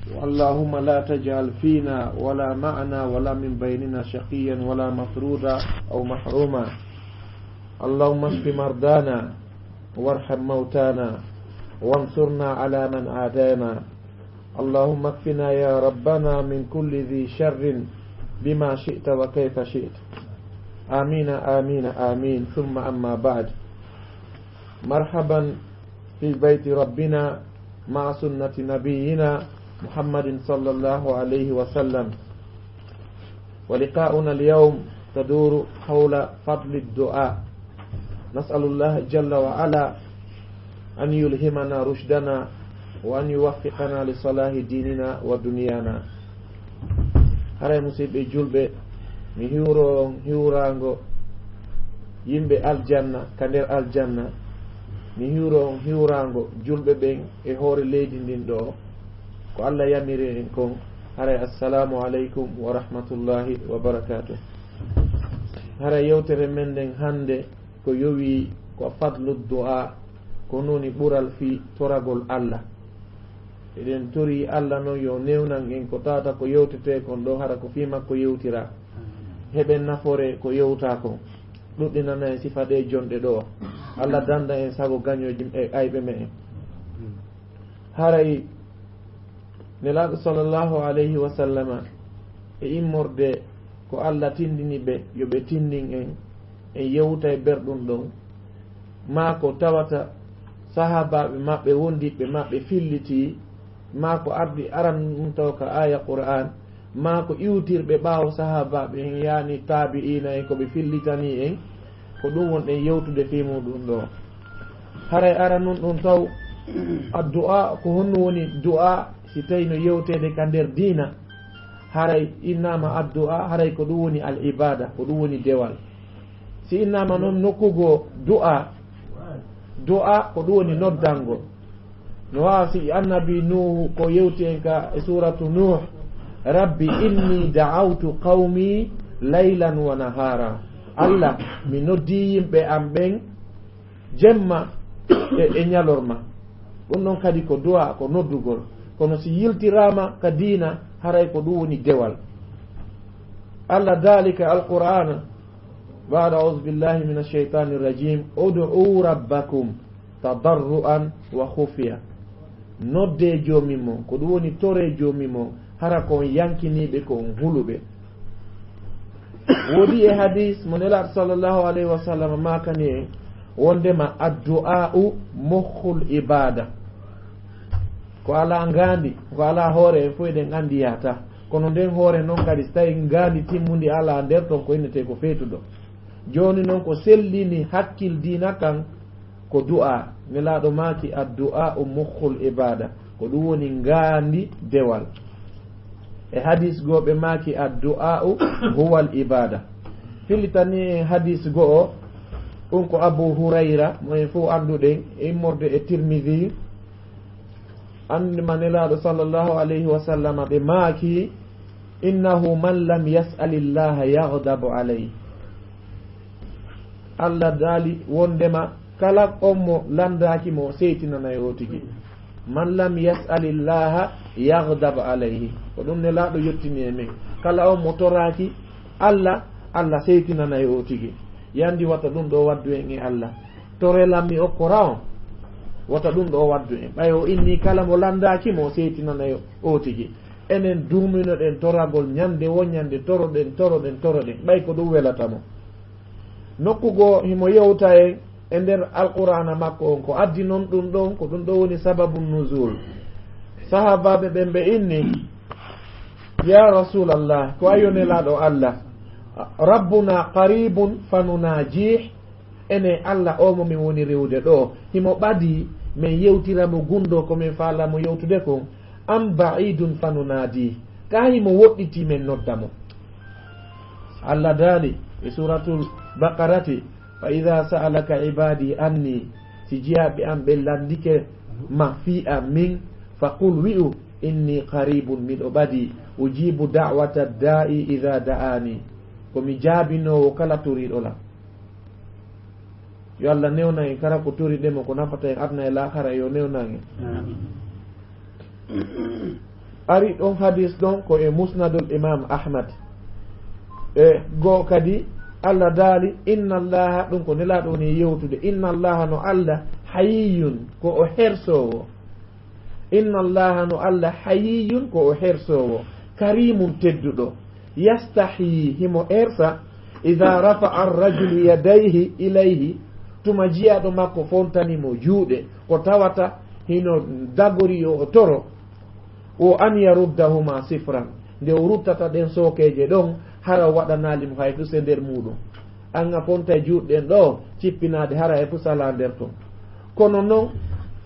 اللهم لا تجعل فينا ولا معنا ولا من بيننا شقيا ولا مطرودا أو محروما. اللهم اشف مرضانا وارحم موتانا وانصرنا على من عادانا. اللهم اكفنا يا ربنا من كل ذي شر بما شئت وكيف شئت. آمين آمين آمين. ثم أما بعد، مرحبا في بيت ربنا مع سنة نبينا محمد صلى الله عليه وسلم. ولقاؤنا اليوم تدور حول فضل الدعاء. نسأل الله جل وعلا أن يلهمنا رشدنا وأن يوفقنا لصلاح ديننا ودنيانا. هراي مسيبي جلبي mi hiwrango yimɓe aljanna ka nder aljanna, mi hiwrango julɓe ɓen e hoore leydi ndin ɗo ko Allah yamiri en kon. haray assalamu aleykum wa rahmatullahi wa barakatuh. haray yewtere men nden hande ko yowi ko fadlu du'a, ko noni ɓural fi toragol Allah. eɗen tori Allah noon yo newnan en ko tata ko yewtete kon ɗo hara ko fi makko yewtira, heɓen nafore ko yewta ko, ɗuɗɗinana en sifa ɗe jonɗe ɗo. Allah danda en sago gañoji e ayɓe me en. haray nelaɗo sallllahu alayhi wa sallama e immorde ko Allah tindini ɓe yoɓe tindin en yewta e berɗum ɗon, ma ko tawata sahabaɓe maɓɓe wondiɓe maɓɓe filliti, ma ko ardi aran ɗum taw ka aya qur'an, ma ko iwtirɓe ɓaawo sahabaɓe en yani tabi'ina en koɓe fillitani en, ko ɗum wonɗen yewtude fi muɗum ɗo. haray ara nun ɗum taw addu'a ko honno woni du'a si tawi no yewtede ka nder dina. haray innama addu'a, haray ko ɗum woni al ibada, ko ɗum woni dewal. si innama noon nokkugo du'a ko ɗum woni noddango. no wawa si annabi nuhu ko yewti en ka e suratu nuh, rabbi inni da'awtu qawmi laylan wa nahara. Allah, mi noddi yimɓe am ɓen jemma e ñalorma. ɗum ɗon kadi ko du'a, ko noddugol. kono si yiltirama ka dina, haray ko ɗum woni dewal. Allah dalika alqur'ana ba'da a'udhu billahi minash shaitanir rajim, ud'u rabbakum tadarruan wa khufiya. nodde jomimo, ko ɗum woni tore jomimo, hara kon yankiniɓe, kon huluɓe. woodi e hadis mo nelaɗo sallllahu alayhi wa sallam makani en wondema addu'a'u mukhul ibada. ko ala ngandi, ko ala hoore en fo eɗen andi yata, kono nden hoore noon kadi so tawi ngandi timmundi ala nder ton ko innete ko feetuɗo. joni noon ko sellini hakkil dina kan ko du'a. nelaɗo maki addu'a'u mukhul ibada, ko ɗum woni ngandi dewal. e hadis goɓe maki addu'a'u huwa al ibada. fillitani hadis go'o ɗum ko Abu Hurayra mo en fof anduɗen, immorde e Tirmidhi, andi manelaɗo sallllahu alayhi wa sallam ɓe maki innahu man lam yas'alillaha yaghdabu alayhi. Allah daali wondema kala on mo landaki mo seytinana o tigi. man lam yas'alillaha yaghdab alayhi, ko ɗum nelaɗo yettini e men. kala on mo toraki Allah, Allah seytinana o tigi. yandi wata ɗum ɗo waddu en e Allah. torelammi okkora on wata ɗum ɗo waddu en. ɓay o inni kala mo landaki mo seytinana o tigi. enen duminoɗen toragol ñande wonñande, toroɗen. ɓay ko ɗum welatamo. nokkugo himo yewta en e nder alqur'ana makko on ko addi noon ɗum ɗon, ko ɗum ɗo woni sababu nuzul. sahabaɓe ɓen ɓe inni ya rasulallah, ko ayonelaɗo Allah, rabbuna qaribun fanunajih. ene Allah o mo min woni rewde ɗo himo ɓadi min yewtiramo gundo komin falamo yewtude kon, am ba'idun fanunadi, ka himo woɗɗiti min noddamo. Allah daali e suratul baqarati, fa idha sa'alaka ibadi anni, si jiyaɓe am ɓe landike ma fi'a min, faqul wi'u inni qaribun, miɗo ɓadi, ujibu da'wata da'i idha da'ani, komi jaabinowo kala turiɗola. yo Allah newna en kala ko turiɗemo ko nafata en adna e lahara, yo newna en. ari ɗon hadis ɗon ko e musnadul imam ahmad go kadi Allah daali inna allaha ɗum ko nelaɗo ni yewtude inna allaha no Allah hayyun ko o hersowo inna allaha no Allah hayyun ko o hersowo karimun tedduɗo yastahi himo ersa idha rafa'a ar-rajulu yadayhi ilayhi tuma jiyaɗo makko fontanimo juuɗe ko tawata hino dagori o toro o an yaruddahuma sifran nde o ruttata ɗen sokeje ɗon hara waɗanalimo hay tuse nder muɗum an a fonta e juuɗɗen ɗo cippinade hara e pusala nder ton kono noon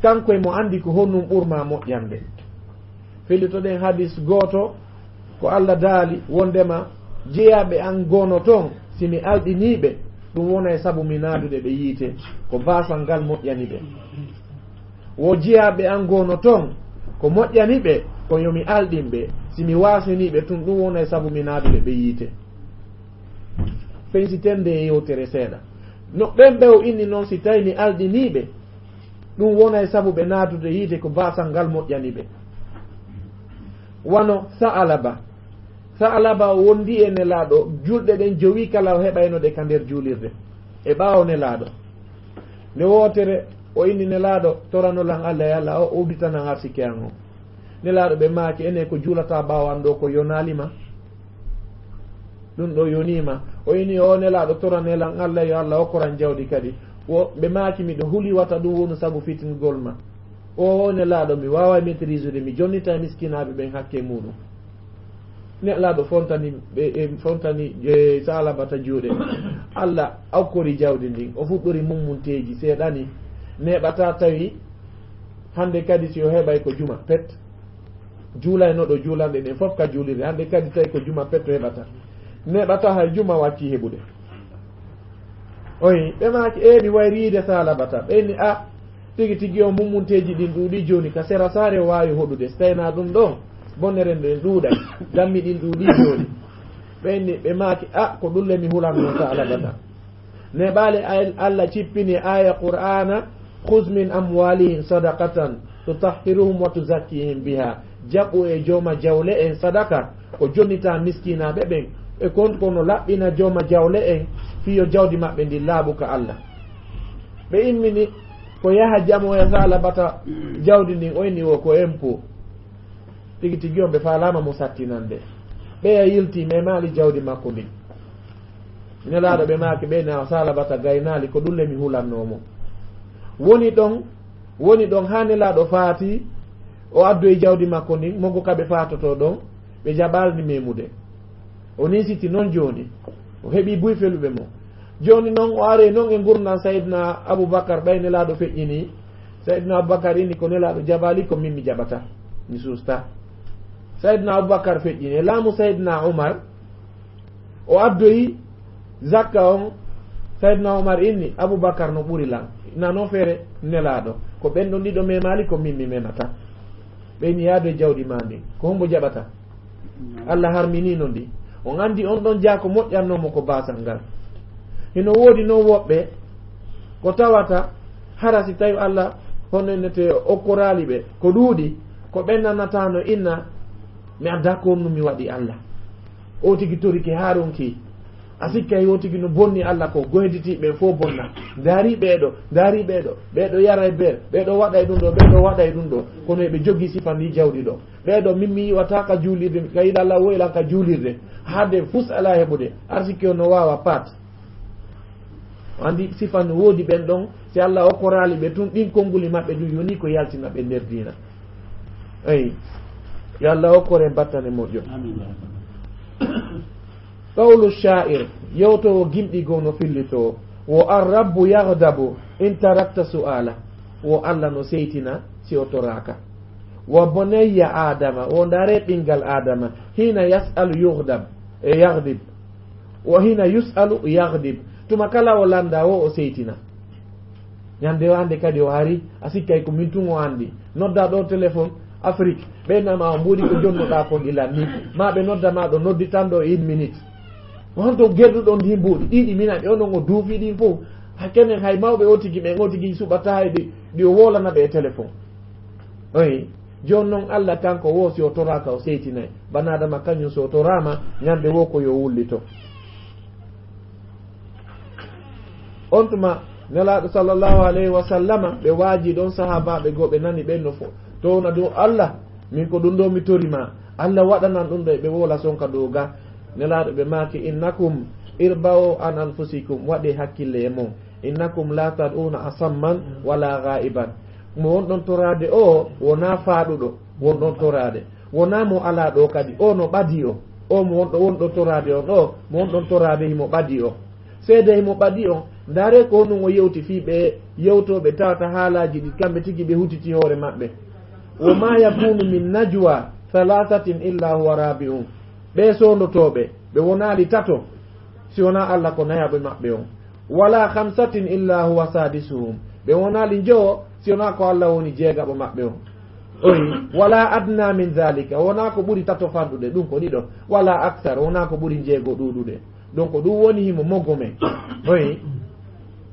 kanko e mo andi ko honnum ɓurma moƴƴande fillitoɗen hadis goto ko Allah daali wondema jeeyaɓe an gono toon simi alɗiniɓe ɗum wona e saabu mi naadude ɓe yiite ko basal ngal moƴƴani ɓe wo jeeyaɓe an gono toon ko moƴƴani ɓe ko yomi alɗinɓe simi wasiniɓe tun ɗum wona e saabu mi naadude ɓe yiite feysitende e yewtere seeɗa no ɓen ɓe o inni noon si tawi mi alɗiniɓe ɗum wona e saabu ɓe naadude yiite ko basal ngal moƴƴani ɓe wano Sa'alaba o wondi e nelaɗo julɗe ɗen jowi kala o heɓayno ɗe ka nder juulirde e ɓaawo nelaɗo nde wotere o inni nelaɗo toranolan Allah e Allah o udditanan arsike an o nelaɗo ɓe maaki ene ko juulata ɓaawo an ɗo ko yonalima ɗum ɗo yonima o inni o nelaɗo toranelan Allah yo Allah okkoran jawdi kadi o ɓe maaki miɗo huliwata ɗum wonu saabu fitingol ma o nelaɗo mi wawa maîtrise ude mi jonnita miskinaɓe ɓen hakke muɗum nelaɗo fontani Sa'alabata juuɗe Allah awkori jawdi ndin o fuɗɗori mummunteji seeɗani neɓata tawi hande kadi si o heɓay ko juma pet juulaynoɗo juulanɗe ɗen fof ka juulirde hande kadi tawi ko juma pet o heɓata neɓata hay juma wacci heɓude oyi ɓe maki mi wayriide Sa'alabata ɓenni a tigi tigi o mummunteji ɗin ɗuuɗi joni ka sera saare o wawi hoɗude so tawina ɗum ɗon bonnere nde ɗuuɗay dammi ɗin ɗuuɗi joni ɓenni ɓe maaki ko ɗulle mi hulanno Sa'alabata ne ɓaale Allah cippini aya qur'ana khuz min amwalihim sadaqatan tutahhiruhum wa tuzakkihim biha jaɓu e joma jawle en sadaka ko jonnita miskinaɓe ɓen e kon kono laɓɓina joma jawle en fiyo jawdi maɓɓe ndi laaɓu ka Allah ɓe immini ko yaha jamo e Sa'alabata jawdi ndin o inni o ko impôt tigi tigi on ɓe falama mo sattinande ɓeya yilti me maali jawdi makko ndin nelaɗo ɓe maaki ɓe na Sa'alabata gaynali ko ɗulle mi hulannomo woni ɗon ha nelaɗo faati o addu e jawdi makko ndin monko kaɓe fatoto ɗon ɓe jaɓalni memude o nisiti noon joni o heeɓi buy feluɓe mo joni noon o are noon e gurnan Sayyidna Aboubacar ɓay nelaɗo feƴƴini Sayyidna Aboubacar inni ko nelaɗo jaɓali ko min mi jaɓata mi susta Sayyidna Aboubacar feƴƴini laamu Sayyidna Umar o addoyi zakka on Sayyidna Umar inni Aboubacar no ɓuri lan nano feere nelaɗo ko ɓenɗo ndiɗo memali ko min mi memata ɓeyni yaadu e jawdi ma ndi ko hombo jaɓata Allah harminino ndi on andi on ɗon jaa ko moƴƴannomo ko basal ngal hino woodi noon woɓɓe ko tawata hara si tawi Allah honennete okkorali ɓe ko ɗuuɗi ko ɓennanatano inna mi adda konnu mi waɗi Allah o tigi torike haronki a sikkay o tigi no bonni Allah ko goyditiɓe fof bonna daari ɓeɗo yara e beer ɓeɗo waɗa e ɗum ɗo ɓeɗo waɗa e ɗum ɗo kono eɓe jogui sifa ndi jawɗi ɗo ɓeɗo min mi yiwata ka juulirde ka yiɗa Allah woylan ka juulirde hadde fus ala heɓude arsiki o no wawa pat andi sifa no woodi ɓen ɗon si Allah okkorali ɓe tun ɗin konnguli maɓɓe ɗum yoni ko yaltina ɓe nder dina eyi yo Allah okkore battane moƴƴo qawlu sha'ir yewtowo gimɗigo no fillito wo arrabbu yahdabu in tarakta su'ala wo Allah no seytina si o toraka wa bonayya adama wo ndare ɓingal adama hina yas'alu yuhdab e yahdib wo hina yus'alu yahdib tuma kala o landa o seytina ñande o hande kadi o hari a sikkay ko min tun o andi nodda ɗo téléphone Afrique ɓeynama o mbuɗi ko jonnoɗa kon ilan ni ma ɓe noddama ɗo nodditanɗo 1 minute wonto gerduɗon ndi mbuɗi ɗiɗi minaɓe onon o duufi ɗin fof hakkenen hay mawɓe o tigi ɓen o tigi suɓata hayɗi ɗi o wolana ɓe e téléphone oyi jonnon Allah kanko wosi o toraka o seytinay banadama kañum so torama ñande wo ko yo wullito on tuma nelaɗo sallllahu alayhi wa sallama ɓe waaji ɗon sahabaɓe goo ɓe nani ɓenno fo towna dow Allah min ko ɗum ɗo mi torima Allah waɗanan ɗum ɗo ɓe wola sonka dow ga nelaɗo ɓe maaki innakum irba'u an anfusikum waɗe hakkille e mon innakum la tad'una asamman wala ghaiban mo wonɗon torade o wona faaɗuɗo wonɗon torade wona mo ala ɗo kadi o no ɓadi o mo wonɗo torade on ɗo mo wonɗon torade himo ɓadi o seede himo ɓadi o ndare ko honum o yewti fi ɓe yewtoɓe tawata haalaji ɗi kamɓe tigi ɓe hutiti hoore maɓɓe wo ma yakunu min najwa thalathatin illa huwa rabi'un ɓe sondotoɓe ɓe wonali tato si wona Allah ko nayaɓe maɓɓe on wala khamsatin illa huwa sadisuhum ɓe wonali joo si wona ko Allah woni jeegaɓo maɓɓe on oyi wala adna min dhalika wona ko ɓuri tato fanɗude ɗum ko ɗiɗo wala actar wona ko ɓuri jeego ɗuɗude donc ɗum woni himo moggo men oyi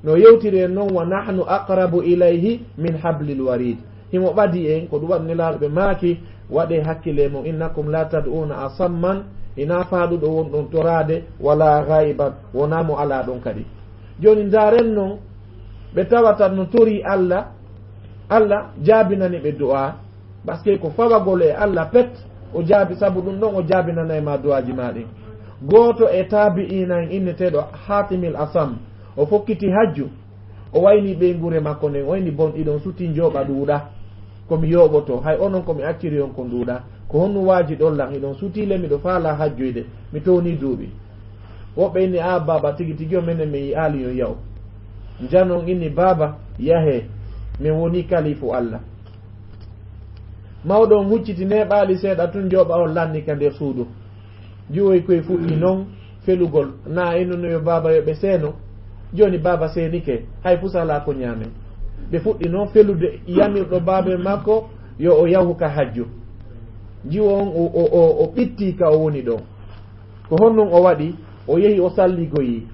no yewtiri en noon wa nahnu aqrabu ilayhi min hablil warid himo ɓadi en ko ɗum waɗni laaɗo ɓe maaki waɗe hakkille mum innakum la tad'una asamman ina faaɗuɗo wonɗon torade wala ghaiban wona mo ala ɗon kadi joni ndaren noon ɓe tawata no tori Allah jaabinani ɓe du'a par ce que ko fawagol e Allah pet o jaabi sabu ɗum ɗon o jaabinanay ma du'aji maɗin goto e tabi'ina en inneteɗo Hatimil Asam o fokkiti hajju o wayni ɓe ngure makko nden o wayni bon ɗiɗon suti njoɓa ɗuuɗa komi yoɓoto hay onon komi acciri on ko nduuɗa ko honno waaji ɗon lan iɗon sutile miɗo faala hajjoyde mi towni duuɓi woɓɓe inni a baba tigi tigi o menen mi yi aali yo yaw janon inni baba yahe min woni kalifu Allah mawɗon hucciti neɓaali seeɗa tun joɓa on lanni ka nder suudu jiwoy koye fuɗɗi noon felugol na innuno yo baba yoɓe seeno joni baba seenike hay pusala ko ñaamen ɓe fuɗɗi noon felude yamirɗo baabe makko yo o yahu ka hajju jiwo on o ɓitti ka o woni ɗon ko honnon o waɗi o yehi o salligoyi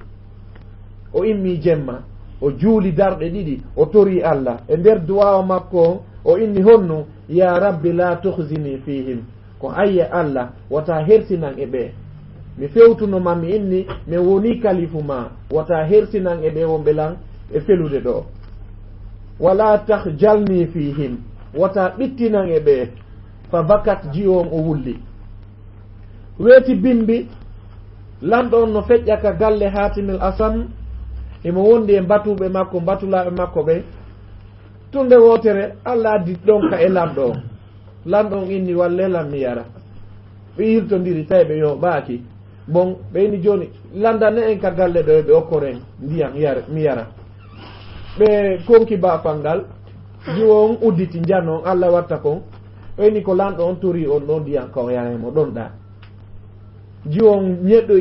o immi jemma o juuli darɗe ɗiɗi o tori Allah e nder duwawa makko on o inni honno ya rabbi la tuhzini fihim ko ayya Allah wata hersinan e ɓe mi fewtunoman mi inni mi woni kalifu ma wata hersinan e ɓe wonɓe lan e felude ɗo wala tahjalni fihim wata ɓittinan e ɓe fa bakat jiwon o wulli weeti bimbi lanɗo on no feƴƴaka galle Hatimil Asam emo wondi e mbatuɓe makko mbatulaɓe makko ɓe tunde wotere Allah addi ɗon ka e lanɗo on inni walle lan mi yara ɓe hirtodiri tawi ɓe yoɓaki bon ɓe inni joni landane en ka galle ɗo ɓe okkoren ndiyam mi yara ɓe konki bafal ngal jiwo on udditi jano on Allah watta kon ɓeyni ko lanɗo on tori on ɗon ndiyan ka o yaremo ɗon ɗa jiwo on ñeɗɗo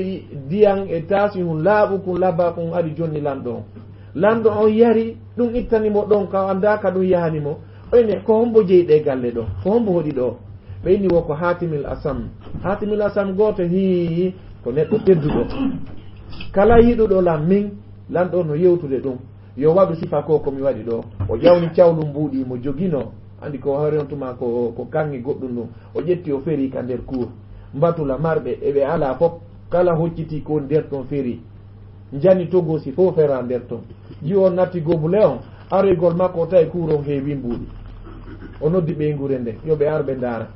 diyan e tasi hun laaɓu kun laba kun adi jonni lanɗo on yari ɗum ittanimo ɗon ka andaka ɗum yahanimo ɓeyni ko hombo jeyɗe galle ɗo ko hombo hoɗi ɗo ɓeyni wo ko Hatimil Asam goto hi ko neɗɗo tedduɗo kala yiɗuɗo lan min lanɗo no yewtude ɗum yo waɗu sifa ko komi waɗi ɗo o ƴawni cawlu mbuuɗi mo jogino andi ko hawre on tuma ko kangi goɗɗum ɗum o ƴetti o feri ka nder cour mbatula marɓe eɓe ala fof kala hocciti ko nder ton feri jani togosi fof fera nder ton jiwo on natti gobule on aroygol makko o tawi cour on heewi mbuuɗi o noddi ɓe ngure nden yo ɓe ar ɓe ndaara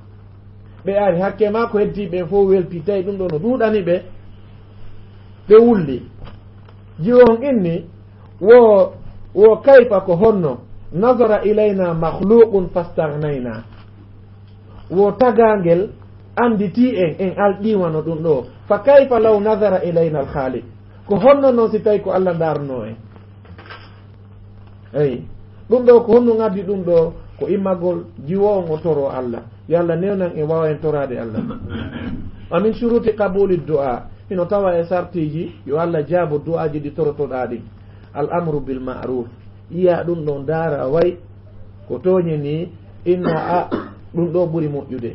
ɓe ari hakke ma ko heddiɓe fof welti tawi ɗum ɗo no duuɗani ɓe wulli jiwo on inni wo kayfa ko honno nazara ilayna makhluqun fastagnayna wo tagangel anditi en alɗiwano ɗum ɗo fa kayfa law nazara ilayna alkhaliq ko honno noon si tawi ko Allah darno en eyi ɗum ɗo ko honno gaddi ɗum ɗo ko immagol jiwo on o toro Allah yo Allah newnan en wawa en torade Allah amin shuruti qabuli du'a ino tawa e sartiji yo Allah jaabo du'aji ɗi torotoɗa ɗin al amru bil ma'ruf iya ɗum ɗon dara way ko toñi ni inno a ɗum ɗo ɓuri moƴƴude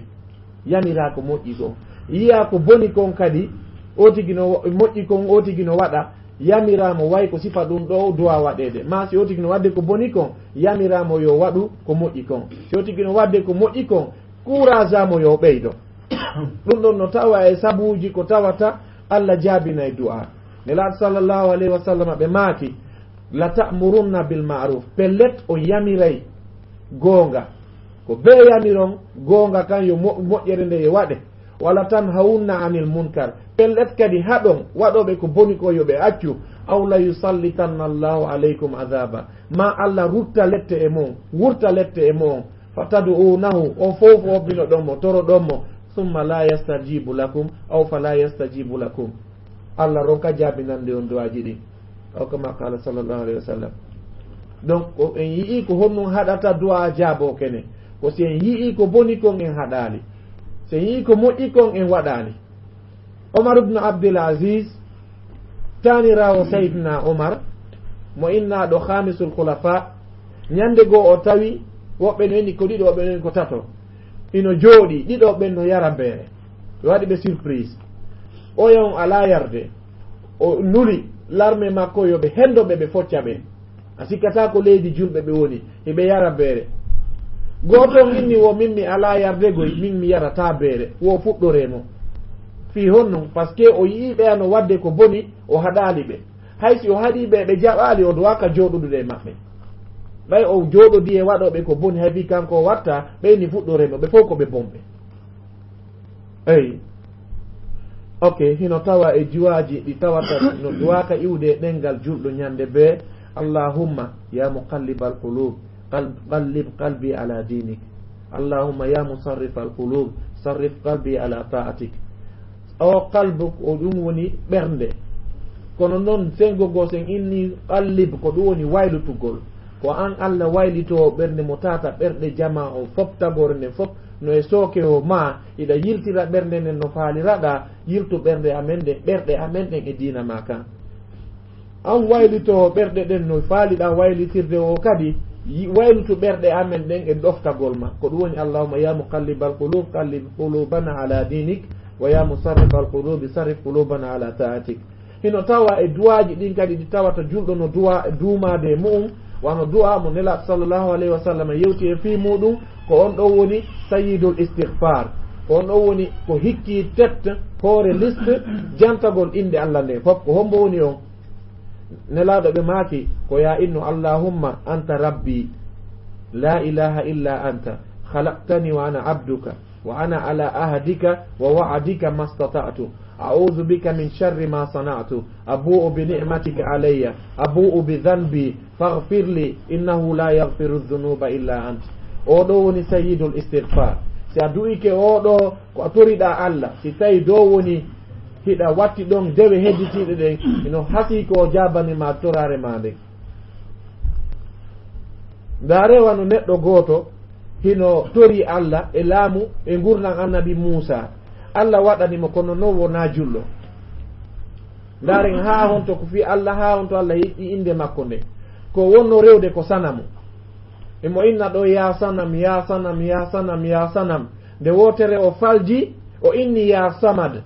yamira ko moƴƴi kon yiya ko boni kon kadi o tigi no moƴƴi kon o tigi no waɗa yamiramo way ko sifa ɗum ɗo duwa waɗede ma si o tigi no wadde ko boni kon yamiramo yo waɗu ko moƴƴi kon si o tigi no wadde ko moƴƴi kon couragemo yo ɓeydo ɗum ɗon no tawa e sabuji ko tawata Allah jaabinay du'a nelaɗo sallllahu alayhi wa sallam ɓe maaki la ta'murunna bil ma'ruf pellet o yamiray goonga ko be yamiron goonga kan yo moƴƴere nde e waɗe wala tan hawunna anil munkar pellet kadi haɗon waɗoɓe ko boni ko yoɓe accu aw la yusallitanna allahu alaykum adaba ma Allah rutta lette e mon wurta lette e mon fatadu'unahu on fof hobbino ɗon mo toro ɗon mo summa la yastajibu lakum aw fala yastajibu lakum Allah ronka jaabinande on duwaji ɗi aw kama qala sallallahu alayhi wa sallam donc ko en yii ko honnon haɗata duwa jaabo kene ko si en yii ko boni kon en haɗali so en yii ko moƴƴi kon en waɗali Omar ibn Abdul Aziz tanirawo Sayyidina Omar mo innaɗo khamisul khulafa ñande goo o tawi woɓɓe no eni ko ɗiɗo woɓɓe no eni ko tato ino jooɗi ɗiɗo ɓen no yara beere ɓe waɗi ɓe surprise o yon ala yarde o nuli l'arme makko yoɓe hendoɓe ɓe focca ɓe a sikkata ko leydi julɓe ɓe woni eɓe yara beere goto inni wo min mi ala yardegoy min mi yarata beere wo fuɗɗoremo fi honnon par ce que o yii ɓe ano wadde ko boni o haɗali ɓe haysi o haɗi ɓe ɓe jaɓali o dowaka joɗuɗude e maɓɓe ɓay o joɗodi e waɗoɓe ko boni haybi kanko o watta ɓeyni fuɗɗoremo ɓe fof ko ɓe bomɓe eyi ok hino tawa e juwaji ɗi tawata no duwaka iwde ɗengal julɗo ñande be allahumma ya muqallibal qulub qallib qalbi ala dinik allahumma ya musarrif al qulub sarrif qalbi ala ta'atik o qalbu ko ɗum woni ɓernde kono noon sengogo sen inni qallib ko ɗum woni waylutugol ko an Allah waylito ɓernde mo tata ɓerɗe jama o fop tagore nden fop no e sooke o ma iɗa yiltira ɓernde nden no faaliraɗa yiltu ɓernde amen ɗen ɓerɗe amen ɗen e dina ma kan an waylito ɓerɗe ɗen no faaliɗa waylitirde o kadi waylutu ɓerɗe amen ɗen e ɗoftagol ma ko ɗum woni allahumma ya muqallibal qulub qallib qulubana ala dinik wa ya musarrifal qulubi sarrif qulubana ala ta'atik hino tawa e duwaji ɗin kadi ɗi tawata julɗo no duwa duumade e mu'um wano du'a mo nelaɗo sallllahu alayhi wa sallam yewti e fi muɗum ko on ɗo woni sayyidul istighfar ko on ɗo woni ko hikki tette hoore liste jantagol inde Allah nde fof ko hombo woni on nelaɗo ɓe maaki ko ya innu allahumma anta rabbi la ilaha illa anta khalaqtani wa ana abduka wa ana ala ahadika wa wa'adika mastata'tu a'udhu bika min sharri ma sana'tu abu'u bi ni'matika alayya abu'u bi dhanbi faghfir li innahu la yaghfiru dhunuba illa anta o ɗo woni sayyidul istighfar si a du'ike o ɗo ko a toriɗa Allah si tawi dow woni hiɗa watti ɗon dewe hedditiɗe ɗen ino hasi ko jabanima torare ma nden ndarewa no neɗɗo goto hino tori Allah e laamu e gurnan annabi Musa Allah waɗanimo kono non wona julɗo ndaren ha honto ko fi Allah ha honto Allah yiɗɗi inde makko nde ko wonno rewde ko sanamu emo inna ɗo ya sanam ya sanam ya sanam ya sanam nde wotere o falji o inni ya samad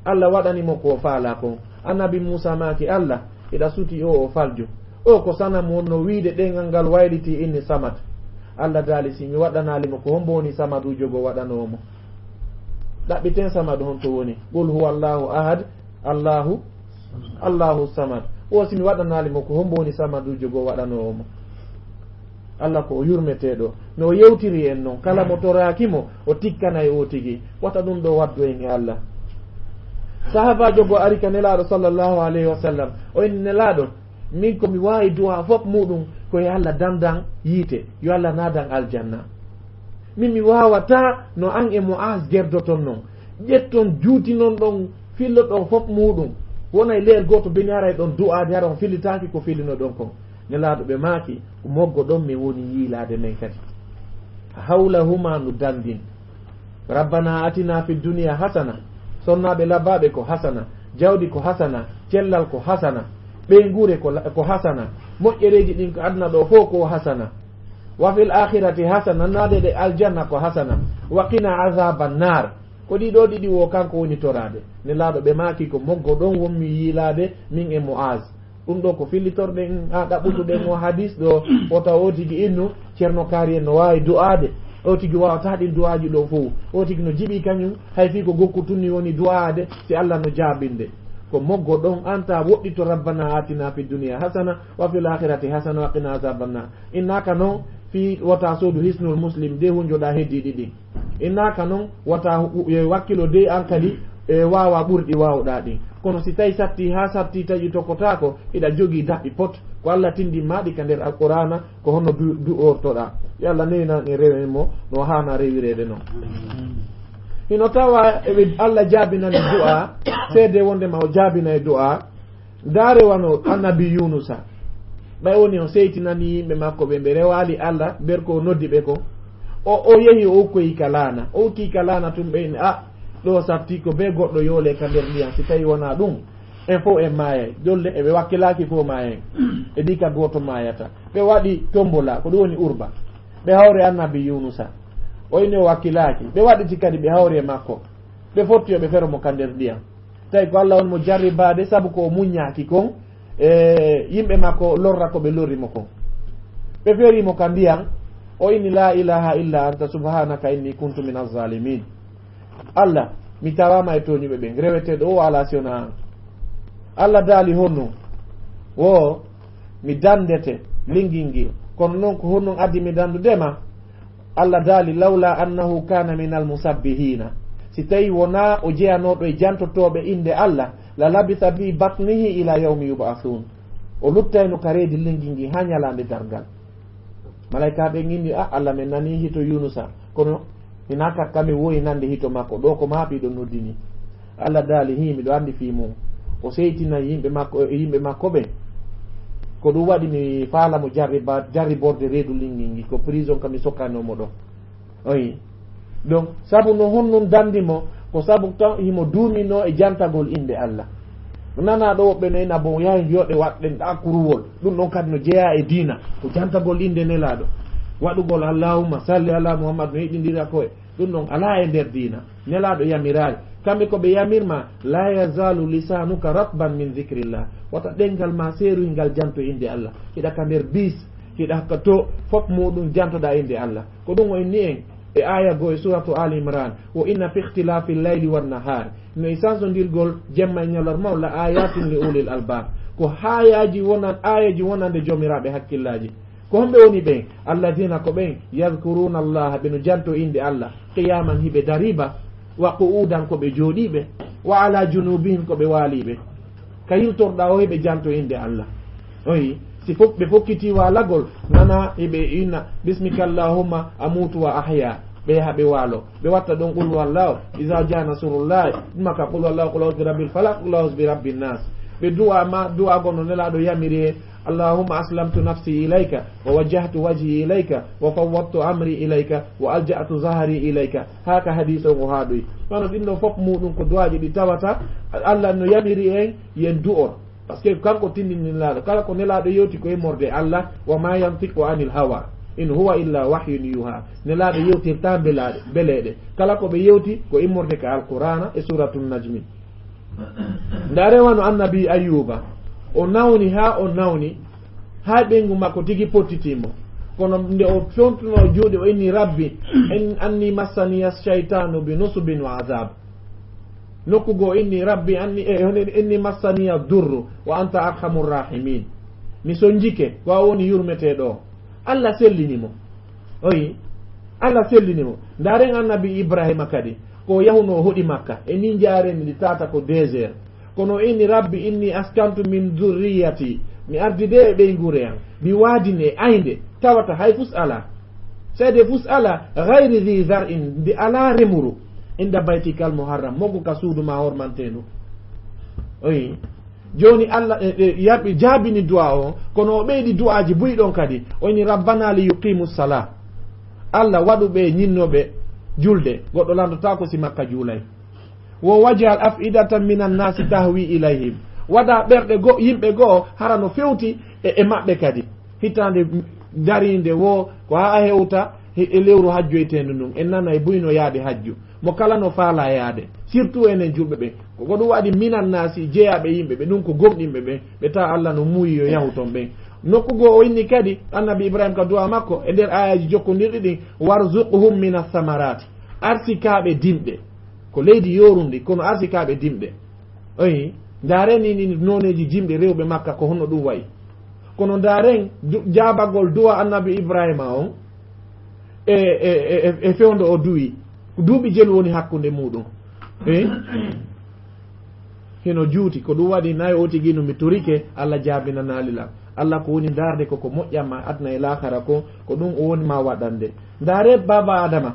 Allah waɗanimo ko faala kon annabi Musa maaki Allah iɗa suti o faljo o ko sanam wonno wiide ɗengal ngal wayliti inni samad Allah daali si mi waɗanalimo ko hombo woni samadujo go waɗanomo ɗaɓɓiten samadu honto woni qul huwa allahu ahad allahu samad o simi waɗanalimo ko hombo woni samadujo go waɗanomo Allah ko o yurmeteɗo no o yewtiri en noon kala mo torakimo o tikkanay o tigi wata ɗum ɗo waddo en e Allah sahabajo go ari ka nelaɗo sallllahu alayhi wa sallam o en nelaɗo min komi wawi duwa fof muɗum koye Allah dandan yiite yo Allah nadan aljanna min mi wawata no an e Mu'az gerdoton noon ƴetton juuti noon ɗon fillo ɗon fof muɗum wona e leer goto beni ara e ɗon du'ade hara on fillitaki ko fillino ɗon kon nelaɗo ɓe maaki ko moggo ɗon mi woni yiilade men kadi hawlahuma no dandin rabbana atina fi duniya hasana sonnaɓe labaɓe ko hasana jawdi ko hasana cellal ko hasana ɓeygure ko hasana moƴƴereji ɗin ko aduna ɗo fof ko hasana wa fil akhirati hasana nadede aljanna ko hasana wa qina azaba nar ko ɗiɗo ɗiɗi wo kanko woni torade nelaɗo ɓe maki ko moggo ɗon wonmi yiilade min e Muaz ɗum ɗo ko fillitorɗen ha ɗaɓɓutuɗen o hadis ɗo o taw o tigi innu ceerno kaari en no wawi du'ade o tigi wawata ɗin du'aji ɗo fof o tigi no jiɓi kañum hay fi ko gokku tunni woni du'ade si Allah no jabinde ko moggo ɗon anta woɗɗito rabbana atina fi dunia hasana wa fil akhirati hasana wa qina azabannar innaka noon fi wata sodu hisnul muslim de hunjoɗa heddiɗi ɗin innaka noon wata wakkilo de an kadi wawa ɓurɗi wawɗa ɗin kono si tawi satti ha satti taƴi tokkotako iɗa jogui daɓɓi pot ko Allah tindinmaɗi ka nder alqur'ana ko honno du'ortoɗa yo Allah newina e rewen mo no hana rewirede noon hino tawa eɓe Allah jaabinani du'a seede wondema o jaabina e du'a dare wano annabi Yunusa ɓay woni o seytinani yimɓe makko ɓe rewali Allah ber ko noddi ɓe ko o yehi o ukkoyi ka laana o ukki ka laana tum ɓeyni ɗo satti ko be goɗɗo yoole ka nder ndiyam si tawi wona ɗum en fof en maayay jolle eɓe wakkilaki fof maayen e ɗi ka goto maayata ɓe waɗi tombola ko ɗum woni urba ɓe hawre annabi Yunusa o inni o wakkilaki ɓe waɗiti kadi ɓe hawri e makko ɓe fotti ɓe fero mo ka nder ndiyam tawi ko Allah on mo jarribade saabu ko muññaki kon yimɓe makko lorra ko ɓe lorrimo kon ɓe ferimo ka ndiyam o inni la ilaha illa anta subhanaka inni kuntu min azzalimin Allah mi tawama e toñuɓe ɓen reweteɗo o ala siona an Allah daali honno wo mi dandete lingingil kono noon ko honnon addi mi dandudema Allah daali lawla annahu kana min almusabbihina si tawi wona o jeyanoɗo e jantotoɓe inde Allah la labitha bi batnihi ila yawmi yub'athun o luttayno kareedi lingingi ha ñalande dargal malaikaɓe gindi Allah men nani hito Yunusa kono ina kakkami woyi nande hito makko ɗo ko maapiɗo noddini Allah daali miɗo andi fi mum o seytina yimɓe makko ɓe ko ɗum waɗi mi faalamo jarriborde reedu lingingi ko prison kam mi sokkanomo ɗo oyi donc saabu no honnon dandimo ko saabu tan himo duumino e jantagol inde Allah nana ɗo woɓɓe nayna bon yahi joɗe waɗɗen ɗakuruwol ɗum ɗon kadi no jeeya e diina ko jantagol inde nelaɗo waɗugol allahumma salli ala muhammad no yiɗidira koye ɗum ɗon ala e nder diina nelaɗo yamirali kamɓe koɓe yamirma la yazalu lisanuka ratban min dhicrillah wata ɗengal ma seeruyngal janto inde Allah hiɗa ka nder bis hiɗa ka to fof muɗum jantoɗa inde Allah ko ɗum o inni en e aya go e suratu al imran wo inna fi ikhtilafi llayli wannahar no e sansodirgol jemma e ñalorma la ayatin li ulil albab ko hayaji wonan ayaji wonande jomiraɓe hakkillaji ko homɓe woni ɓen alladina ko ɓen yadhkuruna allaha ɓe no janto inde Allah qiyaman hiɓe dariba wa qu'udan ko ɓe jooɗiɓe wa ala junubihim ko ɓe waaliɓe ka yiltorɗa o heɓe janto inde Allah oyi si fof ɓe fokkiti walagol nana eɓe inna bismika allahumma amutu wa ahya ɓe yaha ɓe waalo ɓe watta ɗon qul wallahu iza ja nasrullahi ɗumaka qul wallahu qul a'udhu bi rabbil falaq qul a'udhu bi rabbin nas ɓe du'a ma du'a gonno nelaɗo yamiri اللهم أسلمت نفسي إليك ووجهت وجهي إليك وفوضت أمري إليك وألجأت ظهري إليك هكا حديث وهادوي فأنا إنه فوق مودن كدواجي دي تاوتا الله إنه يميري إن يندؤر parce que kanko tindini nelaɗo kala ko nelaɗo yewti koye morde Allah wa ma yantiqu anil hawa in huwa illa wahyun yuha nelaɗo yewtirta beleɗe kala ko ɓe yewti ko immorde ka alqur'ana e suratul najmi nda rewano annabi ayuba o nawni ha ɓengu makko tigi pottitimo kono nde o fontuno juuɗe o inni rabbi anni massaniya shaytanu bi nusbin wa azab nokkugo inni rabbi inni massaniya durru wa anta arhamur rahimin mi sonjike ko woni yurmeteɗo Allah sellinimo oyi Allah sellinimo ndaren annabi ibrahima kadi ko yahuno hoɗi makka e ni jareni ɗi tata ko désert kono inni rabbi inni askantu min dhurriyati mi ardide e ɓeygure am mi waadine aynde tawata hay fus ala seede fus ala gayri dhi zar'in ndi ala remuru inda baytikal muharram moggo ka suudu ma hormantendu oyi joni Allah yaɓi jaabini du'a o kono o ɓeydi du'aji buyɗon kadi o inni rabbana li yuqimu salah Allah waɗuɓe ñinnoɓe julde goɗɗo landotako si makka juulay wo wajal afidatan minan nasi tahwi ilayhim wada ɓerɗe yimɓe goo harano fewti e maɓɓe kadi hitande darinde wo ko ha hewta e lewru hajju e tendu ndum en nana e buyno yaade hajju mo kala no faala yaade surtout enen julɓe ɓe ko ɗum waɗi minan nasi jeeyaɓe yimɓe ɓe ɗum ko gomɗinɓe ɓe tawa Allah no muuyi yo yahu ton ɓen nokkugo o inni kadi annabi ibrahima ka duwa makko e nder ayaji jokkodirɗi ɗin warzuqhum min athamarati arsikaɓe dimɗe ko leydi yorundi kono arsikaɓe dimɗe oyi ndaren ni noneji jimɗe rewɓe makka ko honno ɗum wayi kono ndaren jabagol duwa annabi ibrahima on e fewndo o duwi duuɓi jelu woni hakkunde muɗum heno juuti ko ɗum waɗi nayi o tigino mi turike Allah jaabinanalilam Allah ko woni darde koko moƴƴatma adna e lahara ko ɗum o woni ma waɗande ndare baba adama